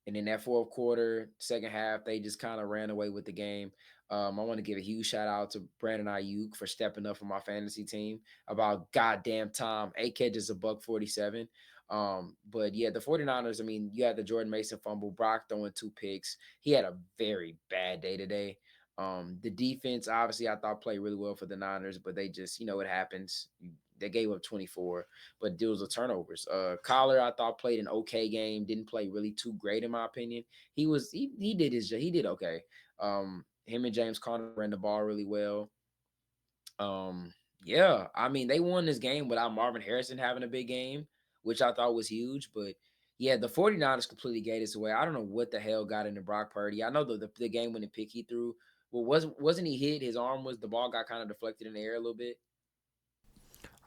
And in that fourth quarter, second half, they just kind of ran away with the game. I want to give a huge shout out to Brandon Ayuk for stepping up for my fantasy team. About goddamn time. 8 catches, a buck 47. But yeah, the 49ers, I mean, you had the Jordan Mason fumble, Brock throwing 2 picks. He had a very bad day today. The defense, obviously, I thought played really well for the Niners, but they just, it happens. They gave up 24, but deals with turnovers. Collar, I thought played an okay game. Didn't play really too great in my opinion. He did okay. Him and James Conner ran the ball really well. Yeah, I mean they won this game without Marvin Harrison having a big game, which I thought was huge. But Yeah, the 49ers completely gave this away. I don't know what the hell got into Brock Purdy. I know the game when the pick he threw. Well, wasn't he hit? His arm was the ball got kind of deflected in the air a little bit.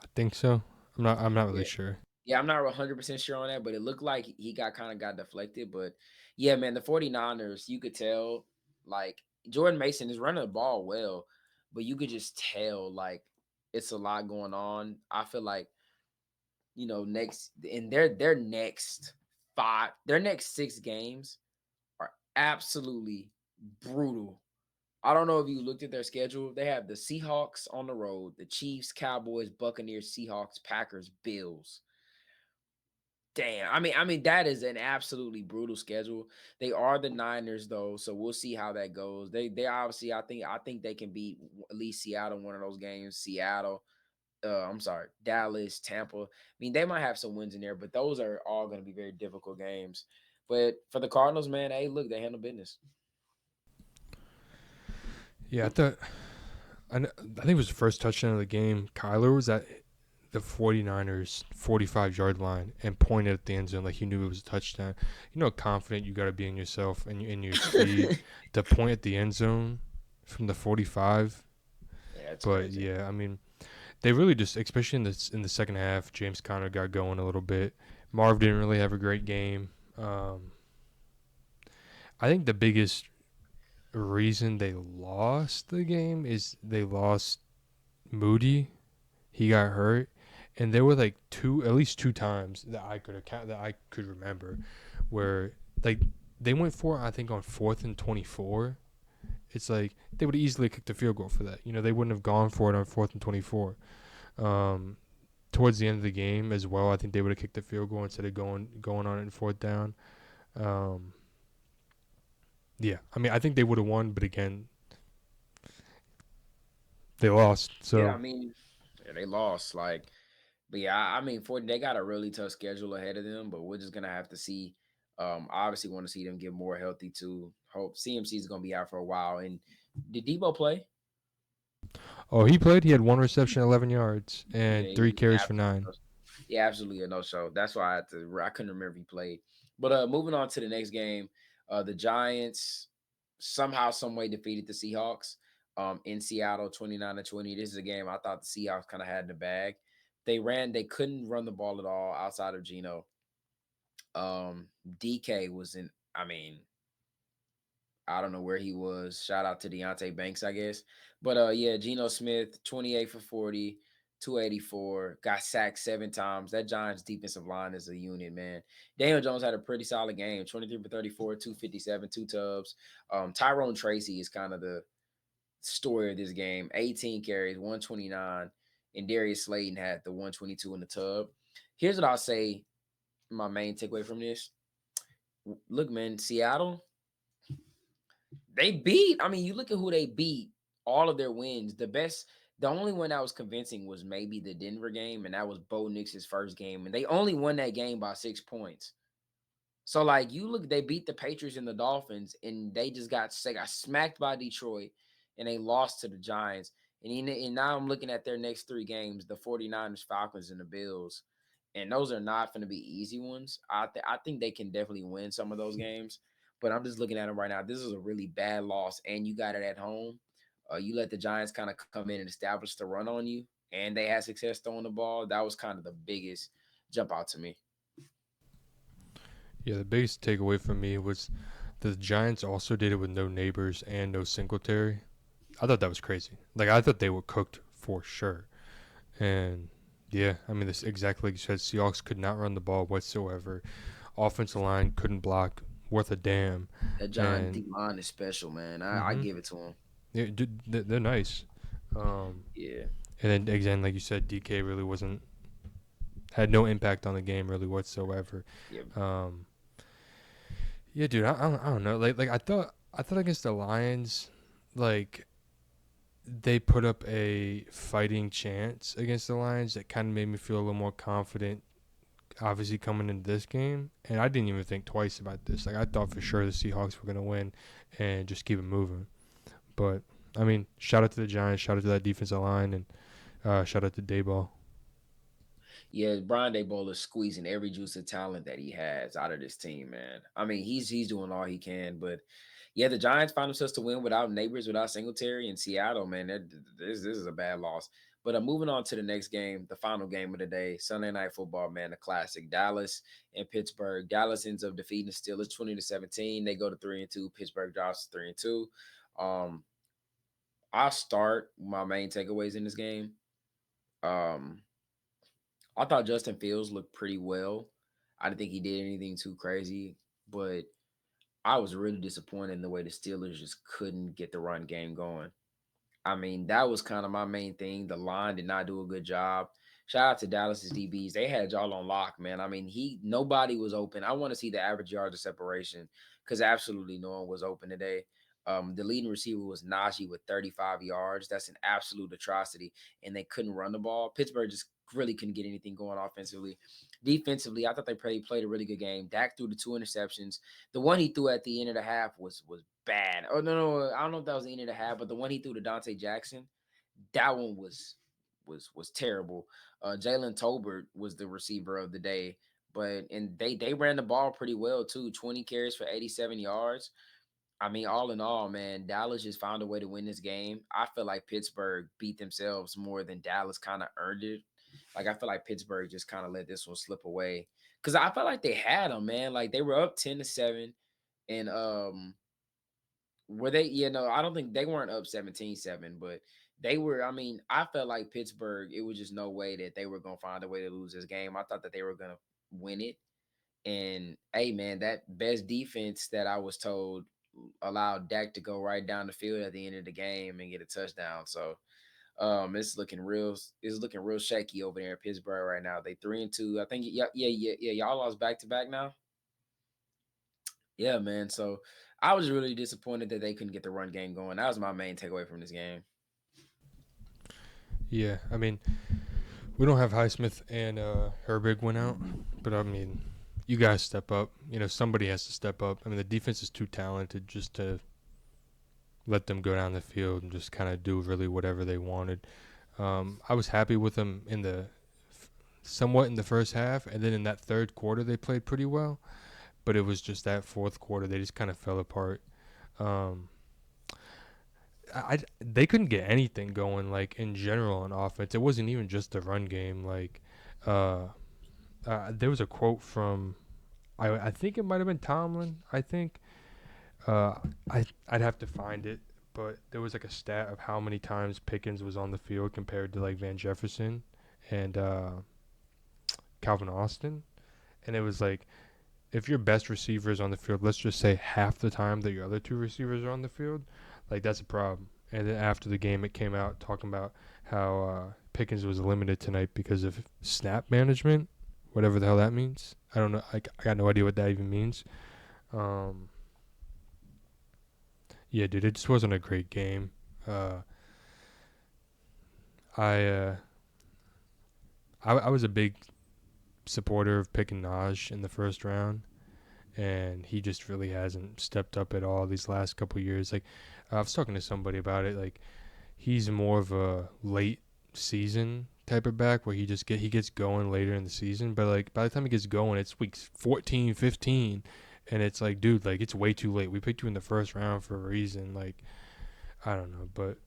I think so. I'm not really Yeah. sure. Yeah, I'm not 100% sure on that, but it looked like he got deflected. But yeah, man, the 49ers, you could tell like Jordan Mason is running the ball well, but you could just tell like it's a lot going on. I feel like, next in their next 6 games are absolutely brutal. I don't know if you looked at their schedule. They have the Seahawks on the road, the Chiefs, Cowboys, Buccaneers, Seahawks, Packers, Bills. Damn. I mean that is an absolutely brutal schedule. They are the Niners though, so we'll see how that goes. They obviously I think they can beat at least Seattle in one of those games. Seattle, I'm sorry, Dallas, Tampa. I mean, they might have some wins in there, but those are all going to be very difficult games. But for the Cardinals, man, hey, look, they handle business. Yeah, I think it was the first touchdown of the game. Kyler was at the 49ers 45-yard line and pointed at the end zone like he knew it was a touchdown. You know how confident you got to be in yourself and in your speed to point at the end zone from the 45. Yeah, it's But crazy. yeah, I mean, they really just, especially in the second half, James Conner got going a little bit. Marv didn't really have a great game. I think the biggest reason they lost the game is they lost Moody. He got hurt, and there were like at least two times that I could remember, where like they went for it, I think on 4th and 24. It's like they would easily kick the field goal for that. They wouldn't have gone for it on 4th and 24. Um, Towards the end of the game as well, I think they would have kicked the field goal instead of going on it in fourth down. Um, yeah, I mean I think they would have won, but again they lost. Yeah, I So mean, yeah, they lost. But yeah, I mean, they got a really tough schedule ahead of them, but we're just gonna have to see. Obviously, want to see them get more healthy too. Hope CMC is gonna be out for a while. And did Debo play? he played. He had one reception, 11 yards, Yeah, and he three was carries for absolutely 9. yeah, absolutely a no show. That's why I couldn't remember if he played. But moving on to the next game, the Giants somehow, some way defeated the Seahawks in Seattle 29-20. This is a game I thought the Seahawks kind of had in the bag. They couldn't run the ball at all outside of Geno. DK was in, I mean, I don't know where he was. Shout out to Deontay Banks, I guess. But yeah, Geno Smith, 28 for 40, 284, got sacked 7 times. That Giants defensive line is a unit, man. Daniel Jones had a pretty solid game, 23 for 34, 257, 2 tubs. Tyrone Tracy is kind of the story of this game. 18 carries, 129, and Darius Slayton had the 122 in the tub. Here's what I'll say, my main takeaway from this. Look, man, Seattle, they beat. I mean, you look at who they beat. All of their wins. The only one that was convincing was maybe the Denver game, and that was Bo Nix's first game, and they only won that game by 6 points. So, like, you look, they beat the Patriots and the Dolphins, and they got smacked by Detroit, and they lost to the Giants. And now I'm looking at their next 3 games: the 49ers, Falcons, and the Bills. And those are not going to be easy ones. I think they can definitely win some of those games. But I'm just looking at them right now. This is a really bad loss, and you got it at home. You let the Giants kind of come in and establish the run on you, and they had success throwing the ball. That was kind of the biggest jump out to me. Yeah, the biggest takeaway from me was the Giants also did it with no Neighbors and no Singletary. I thought that was crazy. Like I thought they were cooked for sure. And yeah, I mean this exactly like you said. Seahawks could not run the ball whatsoever. Offensive line couldn't block worth a damn. That John And D line is special, man. I mm-hmm, give it to him. yeah, they're nice. Um, Yeah. and then again, like you said, DK really wasn't had no impact on the game really whatsoever. Yeah. Um, yeah, dude, I don't know. Like I thought against the Lions, like they put up a fighting chance against the Lions that kind of made me feel a little more confident. Obviously, coming into this game, and I didn't even think twice about this. Like I thought for sure the Seahawks were gonna win and just keep it moving. But I mean, shout out to the Giants, shout out to that defensive line, and shout out to Dayball. Yeah, Brian Daboll is squeezing every juice of talent that he has out of this team, man. I mean, he's doing all he can, but yeah, the Giants found themselves to win without neighbors, without Singletary in Seattle, man. This is a bad loss. But moving on to the next game, the final game of the day, Sunday Night Football, man, the classic, Dallas and Pittsburgh. Dallas ends up defeating the Steelers 20-17. They go to 3-2. Pittsburgh drops to 3-2. Um, I'll start my main takeaways in this game. Um, I thought Justin Fields looked pretty well. I didn't think he did anything too crazy, but I was really disappointed in the way the Steelers just couldn't get the run game going. I mean, that was kind of my main thing. The line did not do a good job. Shout out to Dallas's DBs. They had y'all on lock, man. I mean, nobody was open. I want to see the average yards of separation because absolutely no one was open today. The leading receiver was Najee with 35 yards. That's an absolute atrocity. And they couldn't run the ball. Pittsburgh just really couldn't get anything going offensively. Defensively, I thought they played a really good game. Dak threw the 2 interceptions. The one he threw at the end of the half was bad. Oh no, I don't know if that was the end of the half, but the one he threw to Dante Jackson, that one was terrible. Jalen Tolbert was the receiver of the day, but and they ran the ball pretty well too. 20 carries for 87 yards. I mean, all in all, man, Dallas just found a way to win this game. I feel like Pittsburgh beat themselves more than Dallas kind of earned it. Like I feel like Pittsburgh just kind of let this one slip away because I felt like they had them, man. Like they were up 10-7, and were they? Yeah, no, I don't think they weren't up 17-7, but they were. I mean, I felt like Pittsburgh. It was just no way that they were gonna find a way to lose this game. I thought that they were gonna win it. And hey, man, that best defense that I was told allowed Dak to go right down the field at the end of the game and get a touchdown. So it's looking real shaky over there in Pittsburgh right now. They 3-2. I think yeah. Y'all lost back to back now. Yeah, man. So I was really disappointed that they couldn't get the run game going. That was my main takeaway from this game. Yeah, I mean, we don't have Highsmith and Herbig went out, but I mean, you guys step up. You know, somebody has to step up. I mean, the defense is too talented just to let them go down the field and just kind of do really whatever they wanted. I was happy with them somewhat in the first half, and then in that third quarter they played pretty well. But it was just that fourth quarter they just kind of fell apart. Um, they couldn't get anything going like in general on offense. It wasn't even just the run game. Like there was a quote from I think it might have been Tomlin. I think I'd have to find it, but there was like a stat of how many times Pickens was on the field compared to like Van Jefferson and Calvin Austin, and it was like if your best receiver is on the field, let's just say half the time that your other two receivers are on the field, like that's a problem. And then after the game, it came out talking about how Pickens was limited tonight because of snap management, whatever the hell that means. I don't know. I got no idea what that even means. Yeah, dude, it just wasn't a great game. I, uh, I was a big supporter of picking Naj in the first round, and he just really hasn't stepped up at all these last couple of years. Like, I was talking to somebody about it. Like, he's more of a late season type of back where he gets going later in the season. But, like, by the time he gets going, it's weeks 14, 15. And it's like, dude, like, it's way too late. We picked you in the first round for a reason. Like, I don't know. But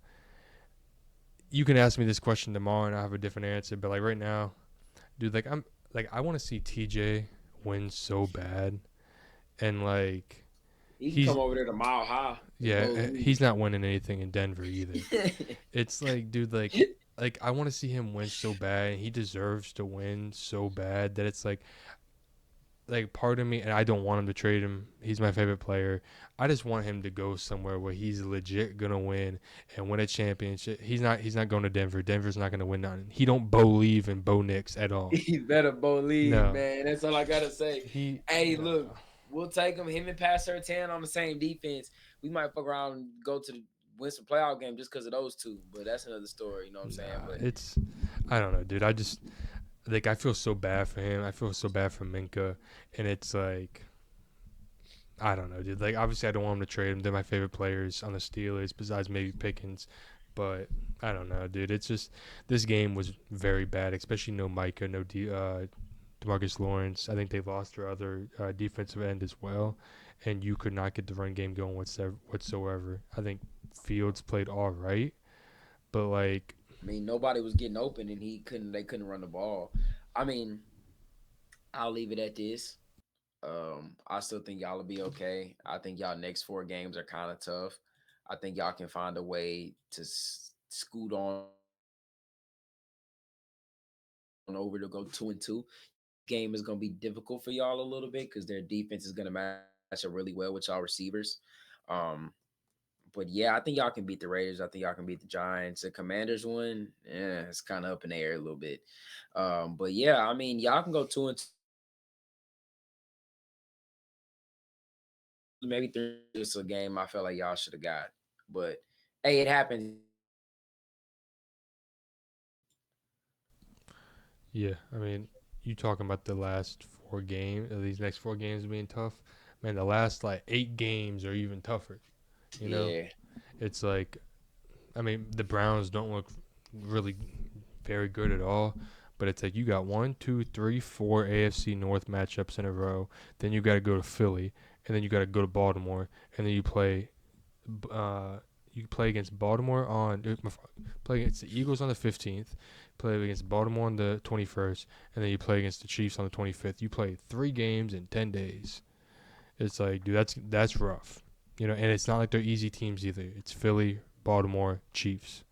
you can ask me this question tomorrow and I'll have a different answer. But, like, right now, dude, like, I want to see TJ win so bad. And, like, He can come over there to Mile High. Yeah, he's not winning anything in Denver either. It's like, dude, like I want to see him win so bad. And he deserves to win so bad that it's like part of me, and I don't want him to trade him. He's my favorite player. I just want him to go somewhere where he's legit gonna win and win a championship. He's not going to Denver. Denver's not gonna win nothing. He don't believe in Bo Nix at all. He better believe, No. man. That's all I gotta say. Look, we'll take him. Him and Pat Surtain on the same defense. We might fuck around and go to win some playoff game just because of those two. But that's another story. You know what I'm saying? But I don't know, dude. I feel so bad for him. I feel so bad for Minka, and it's like, I don't know, dude. Like, obviously, I don't want him to trade him. They're my favorite players on the Steelers, besides maybe Pickens. But I don't know, dude. It's just this game was very bad, especially no Micah, no Demarcus Lawrence. I think they lost their other defensive end as well, and you could not get the run game going whatsoever. I think Fields played all right, but like, I mean, nobody was getting open, and they couldn't run the ball. I mean, I'll leave it at this. I still think y'all will be okay. I think y'all next 4 games are kind of tough. I think y'all can find a way to scoot on over to go 2-2. Game is going to be difficult for y'all a little bit because their defense is going to match up really well with y'all receivers. Um, but yeah, I think y'all can beat the Raiders. I think y'all can beat the Giants. The Commanders one, yeah, it's kind of up in the air a little bit. But yeah, I mean, y'all can go 2-2. Maybe 3 is a game I felt like y'all should have got. But hey, it happens. yeah, I mean, you talking about the last 4 games, these next 4 games being tough. Man, the last like 8 games are even tougher. You know, Yeah. it's like, I mean, the Browns don't look really very good at all. But it's like you got 1, 2, 3, 4 AFC North matchups in a row. Then you got to go to Philly, and then you got to go to Baltimore, and then uh, you play against Baltimore play against the Eagles on the 15th, play against Baltimore on the 21st, and then you play against the Chiefs on the 25th. You play 3 games in 10 days. It's like, dude, that's rough. You know, and it's not like they're easy teams either. It's Philly, Baltimore, Chiefs,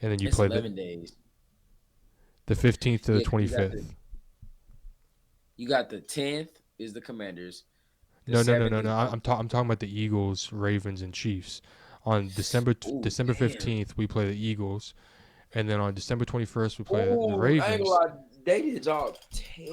and then you It's play 11 days. the 15th to the Yeah, 'cause 25th. you got the 10th is the Commanders. The No, no, no, 7th no, is no. I'm talking about the Eagles, Ravens, and Chiefs. On oh December damn. 15th, we play the Eagles, and then on December 21st, we play the Oh, I ain't gonna Ravens. lie. They did y'all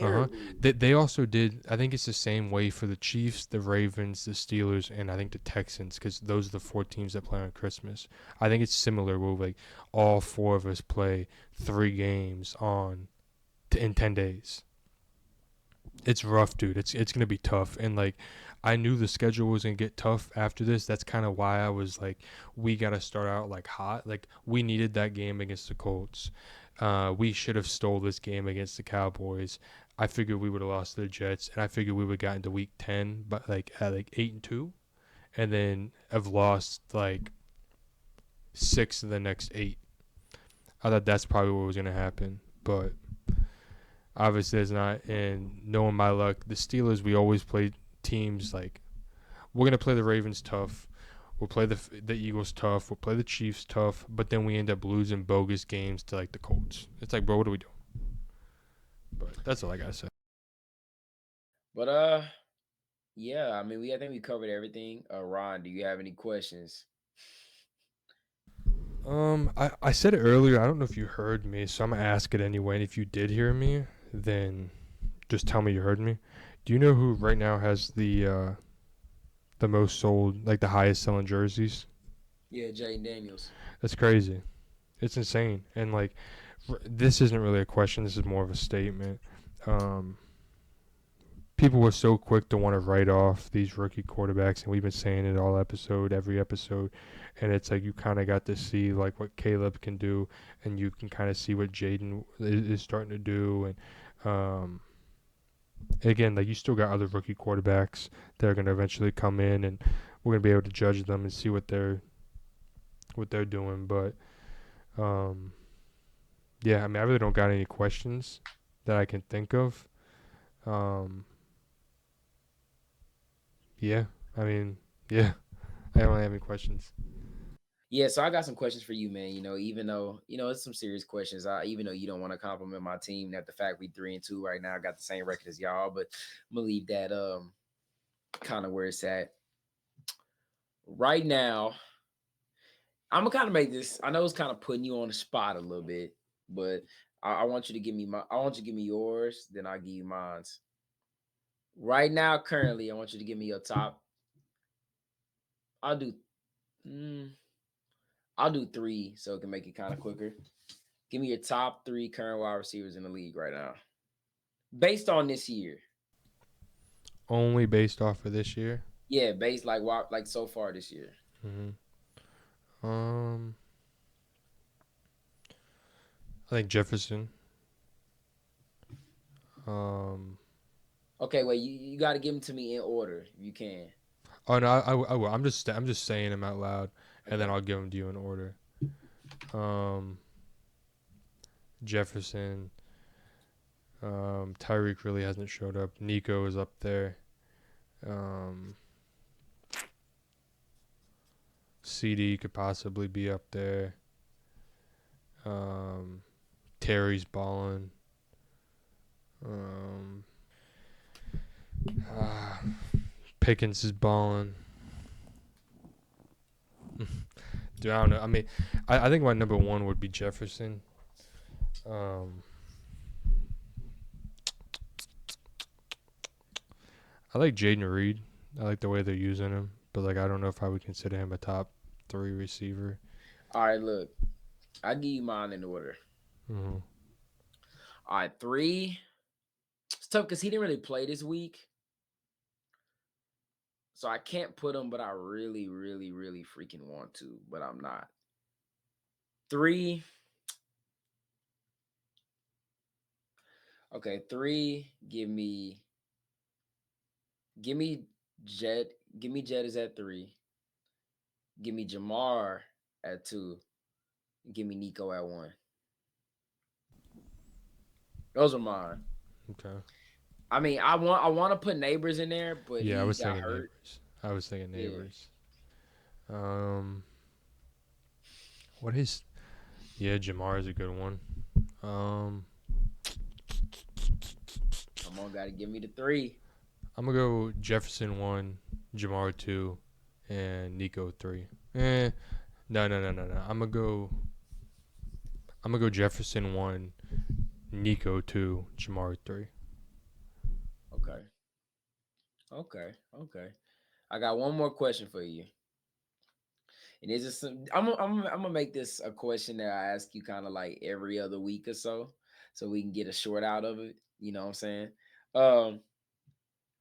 Uh huh. terribly. They also did. I think it's the same way for the Chiefs, the Ravens, the Steelers, and I think the Texans, because those are the 4 teams that play on Christmas. I think it's similar where like all 4 of us play 3 games in 10 days. It's rough, dude. It's gonna be tough, and like I knew the schedule was gonna get tough after this. That's kind of why I was like, we gotta start out like hot. Like we needed that game against the Colts. We should have stole this game against the Cowboys. I figured we would have lost to the Jets, and I figured we would have gotten to week 10, but like at like 8-2, and then have lost like 6 of the next 8. I thought that's probably what was gonna happen, but obviously it's not. And knowing my luck, the Steelers, we always play teams like, we're gonna play the Ravens tough, we'll play the Eagles tough, we'll play the Chiefs tough, but then we end up losing bogus games to like the Colts. It's like, bro, what are we doing? But that's all I gotta say. But yeah, I mean, I think we covered everything. Ron, do you have any questions? I said it earlier. I don't know if you heard me, so I'm gonna ask it anyway. And if you did hear me, then just tell me you heard me. Do you know who right now has the most sold, like the highest selling jerseys? Yeah, Jaden Daniels. That's crazy. It's insane. And like, this isn't really a question. This is more of a statement. Um, People were so quick to want to write off these rookie quarterbacks, and we've been saying it every episode. And it's like you kind of got to see like what Caleb can do, and you can kind of see what Jaden is starting to do. And again, like you still got other rookie quarterbacks that are going to eventually come in, and we're going to be able to judge them and see what they're doing. But yeah, I mean, I really don't got any questions that I can think of. Um, yeah, I mean, yeah, I don't have any questions. Yeah, so I got some questions for you, man. Even though it's some serious questions. Even though you don't want to compliment my team, that the fact we 3-2 right now, got the same record as y'all, but I'm gonna leave that kind of where it's at right now. I'm gonna kind of make this. I know it's kind of putting you on the spot a little bit, but I want you to give me I want you to give me yours, then I'll give you mine. Right now, currently, I want you to give me your top. I'll do. mm, I'll do 3 so it can make it kind of quicker. Give me your top 3 current wide receivers in the league right now, based on this year. Only based off of this year. Yeah, based like so far this year. hmm Um, I think Jefferson. Um. Okay, wait, you got to give them to me in order if you can. Oh no, I will. I'm just saying them out loud, and then Okay. I'll give them to you in order. Um. Jefferson. Tyreek really hasn't showed up. Nico is up there. Um. CD could possibly be up there. Um. Terry's balling. Um. ah, Pickens is balling. Dude, I don't know. I mean, I think my number one would be Jefferson. Um, I like Jaden Reed. I like the way they're using him, but like I don't know if I would consider him a top three receiver. All right, look, I'll give you mine in order. Mm-hmm. All right, three. It's tough because he didn't really play this week. So I can't put him, but I really, really, really freaking want to, but I'm not. Three. Okay, three. Give me Jet. Give me Jet is at three. Give me Jamar at two. Give me Nico at one. Those are mine. Okay. I mean, I want to put Neighbors in there, but Yeah, I he was got thinking hurt. neighbors. I was thinking Yeah. neighbors. Um, what is? Yeah, Jamar is a good one. Um, Come on, gotta give me the three. I'm gonna go Jefferson one, Jamar two, and Nico three. No. I'm gonna go Jefferson one, Nico two, Jamar three. Okay. Okay. I got one more question for you. And it's just I'm gonna make this a question that I ask you kind of like every other week or so we can get a short out of it. You know what I'm saying? Um,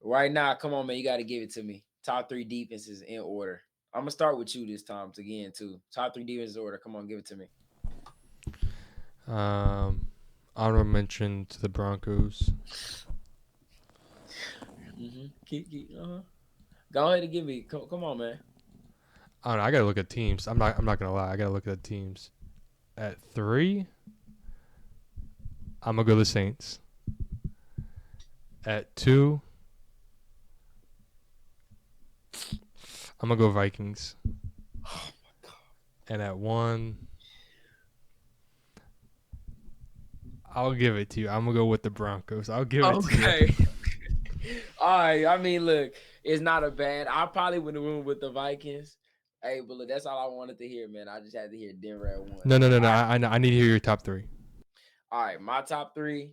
right now, come on, man, you got to give it to me. Top three defenses in order. I'm gonna start with you this time again too. Top three defenses order. Come on, give it to me. Um, honorable mention to the Broncos. Go ahead and give me. Come on, man. I don't know. I gotta look at teams. I'm not gonna lie. I gotta look at teams. At three, I'm gonna go the Saints. At two, I'm gonna go Vikings. And at one, I'll give it to you. I'm gonna go with the Broncos. I'll give it to you. Okay. All right. I mean, look, it's not a bad. I probably would have went with the Vikings. Hey, but look, that's all I wanted to hear, man. I just had to hear Denver at one. No. All right. I need to hear your top three. All right. My top three.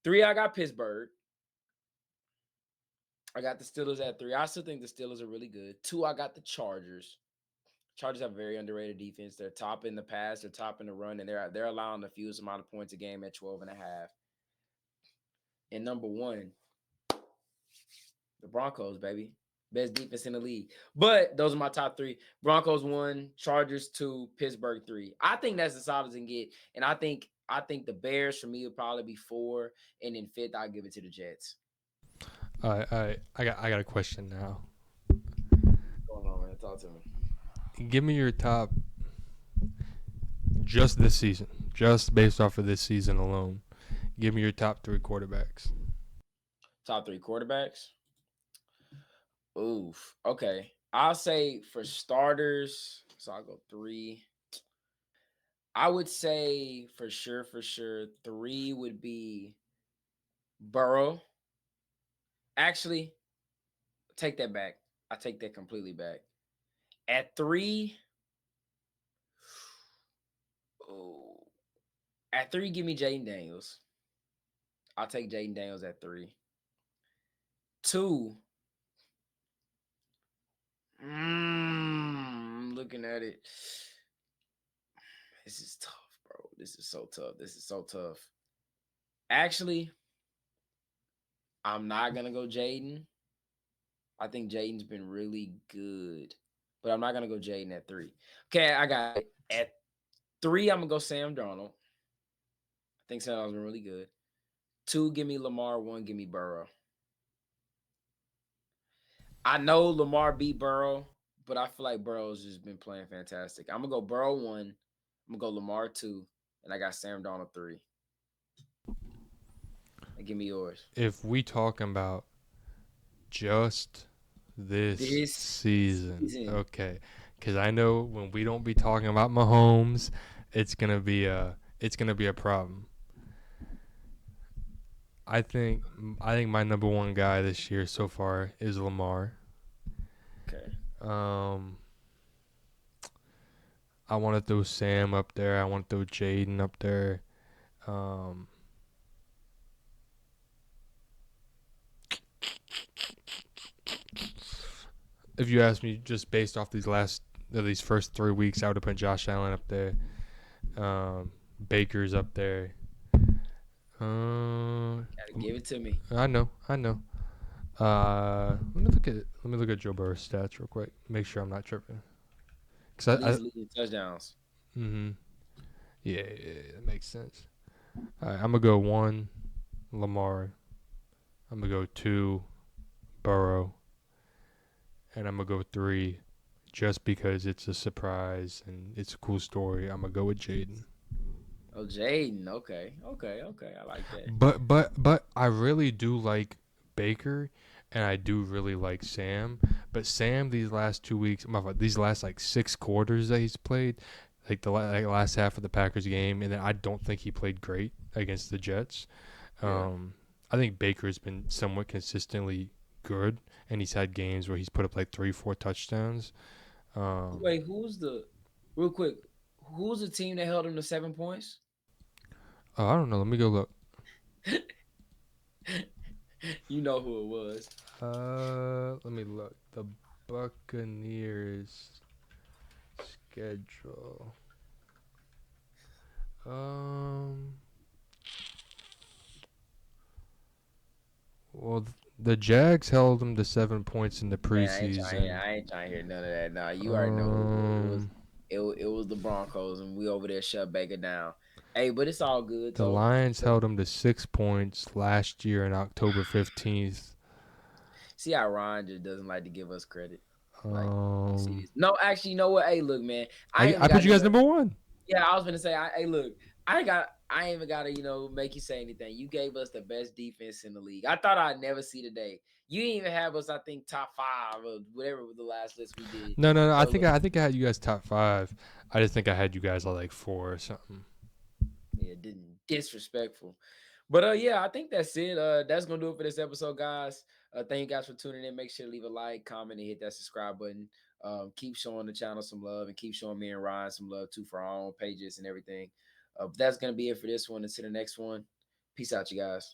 Three, I got Pittsburgh. I got the Steelers at three. I still think the Steelers are really good. Two, I got the Chargers. Chargers have a very underrated defense. They're top in the pass, they're top in the run, and they're allowing the fewest amount of points a game at 12 and a half. And number one, the Broncos, baby. Best defense in the league. But those are my top three. Broncos one, Chargers two, Pittsburgh three. I think that's as solid as can get. And I think the Bears for me would probably be four. And then fifth, I'll give it to the Jets. I got a question now. What's going on, man? Talk to me. Give me your top just this season, just based off of this season alone. Give me your top three quarterbacks. Top three quarterbacks. Oof. Okay. I'll say for starters, so I'll go three. I would say for sure, three would be Burrow. Actually, take that back. I take that completely back. At three, oh, at three, give me Jaden Daniels. I'll take Jaden Daniels at three. Two, looking at it. This is tough, bro. This is so tough. This is so tough. Actually, I'm not gonna go Jaden. I think Jaden's been really good, but I'm not gonna go Jaden at three. Okay, I got it. At three, I'm gonna go Sam Darnold. think Sam Darnold's been really good. 2, give me Lamar. 1, give me Burrow. I know Lamar beat Burrow, but I feel like Burrow's just been playing fantastic. I'm gonna go Burrow 1. I'm gonna go Lamar 2, and I got Sam Darnold 3. And give me yours. If we talking about just this This season, season. okay, because I know when we don't be talking about Mahomes, it's gonna be a problem. I think my number one guy this year so far is Lamar. Okay. I want to throw Sam up there. I want to throw Jaden up there. If you ask me, just based off these first 3 weeks, I would have put Josh Allen up there. Baker's up there. Gotta give it to me. I know. Let me look at Joe Burrow's stats real quick. Make sure I'm not tripping. At least leading touchdowns. Yeah, that makes sense. All right, I'm gonna go 1, Lamar. I'm gonna go 2, Burrow, and I'm gonna go 3, just because it's a surprise and it's a cool story. I'm gonna go with Jaden. Oh, Jaden. Okay. I like that. But I really do like Baker, and I do really like Sam. But Sam, these last 2 weeks, these last like 6 quarters that he's played, like the last half of the Packers game, and then I don't think he played great against the Jets. Yeah. I think Baker's been somewhat consistently good, and he's had games where he's put up like 3-4 touchdowns. Wait, real quick, who's the team that held him to 7 points? Oh, I don't know. Let me go look. You know who it was. Let me look. The Buccaneers schedule. Well, the Jags held them to 7 points in the Man, preseason. I ain't trying to hear none of that. Nah, you already know who it was. It was the Broncos, and we over there shut Baker down. Hey, but it's all good. The Lions held them to 6 points last year on October 15th. See how Ryan just doesn't like to give us credit. Like, Um, no, actually, you know what? Hey, look, man, I put you guys number 1. Yeah, I was gonna say, hey, look, I ain't even gotta, make you say anything. You gave us the best defense in the league. I thought I'd never see today. You didn't even have us, I think, top 5 or whatever with the last list we did. No. So, I think I had you guys top 5. I just think I had you guys at like 4 or something. Yeah, disrespectful. But yeah, I think that's it. That's gonna do it for this episode, guys. Thank you guys for tuning in. Make sure to leave a like, comment, and hit that subscribe button. Keep showing the channel some love, and keep showing me and Ryan some love too for our own pages and everything. But that's gonna be it for this one. Until the next one. Peace out, you guys.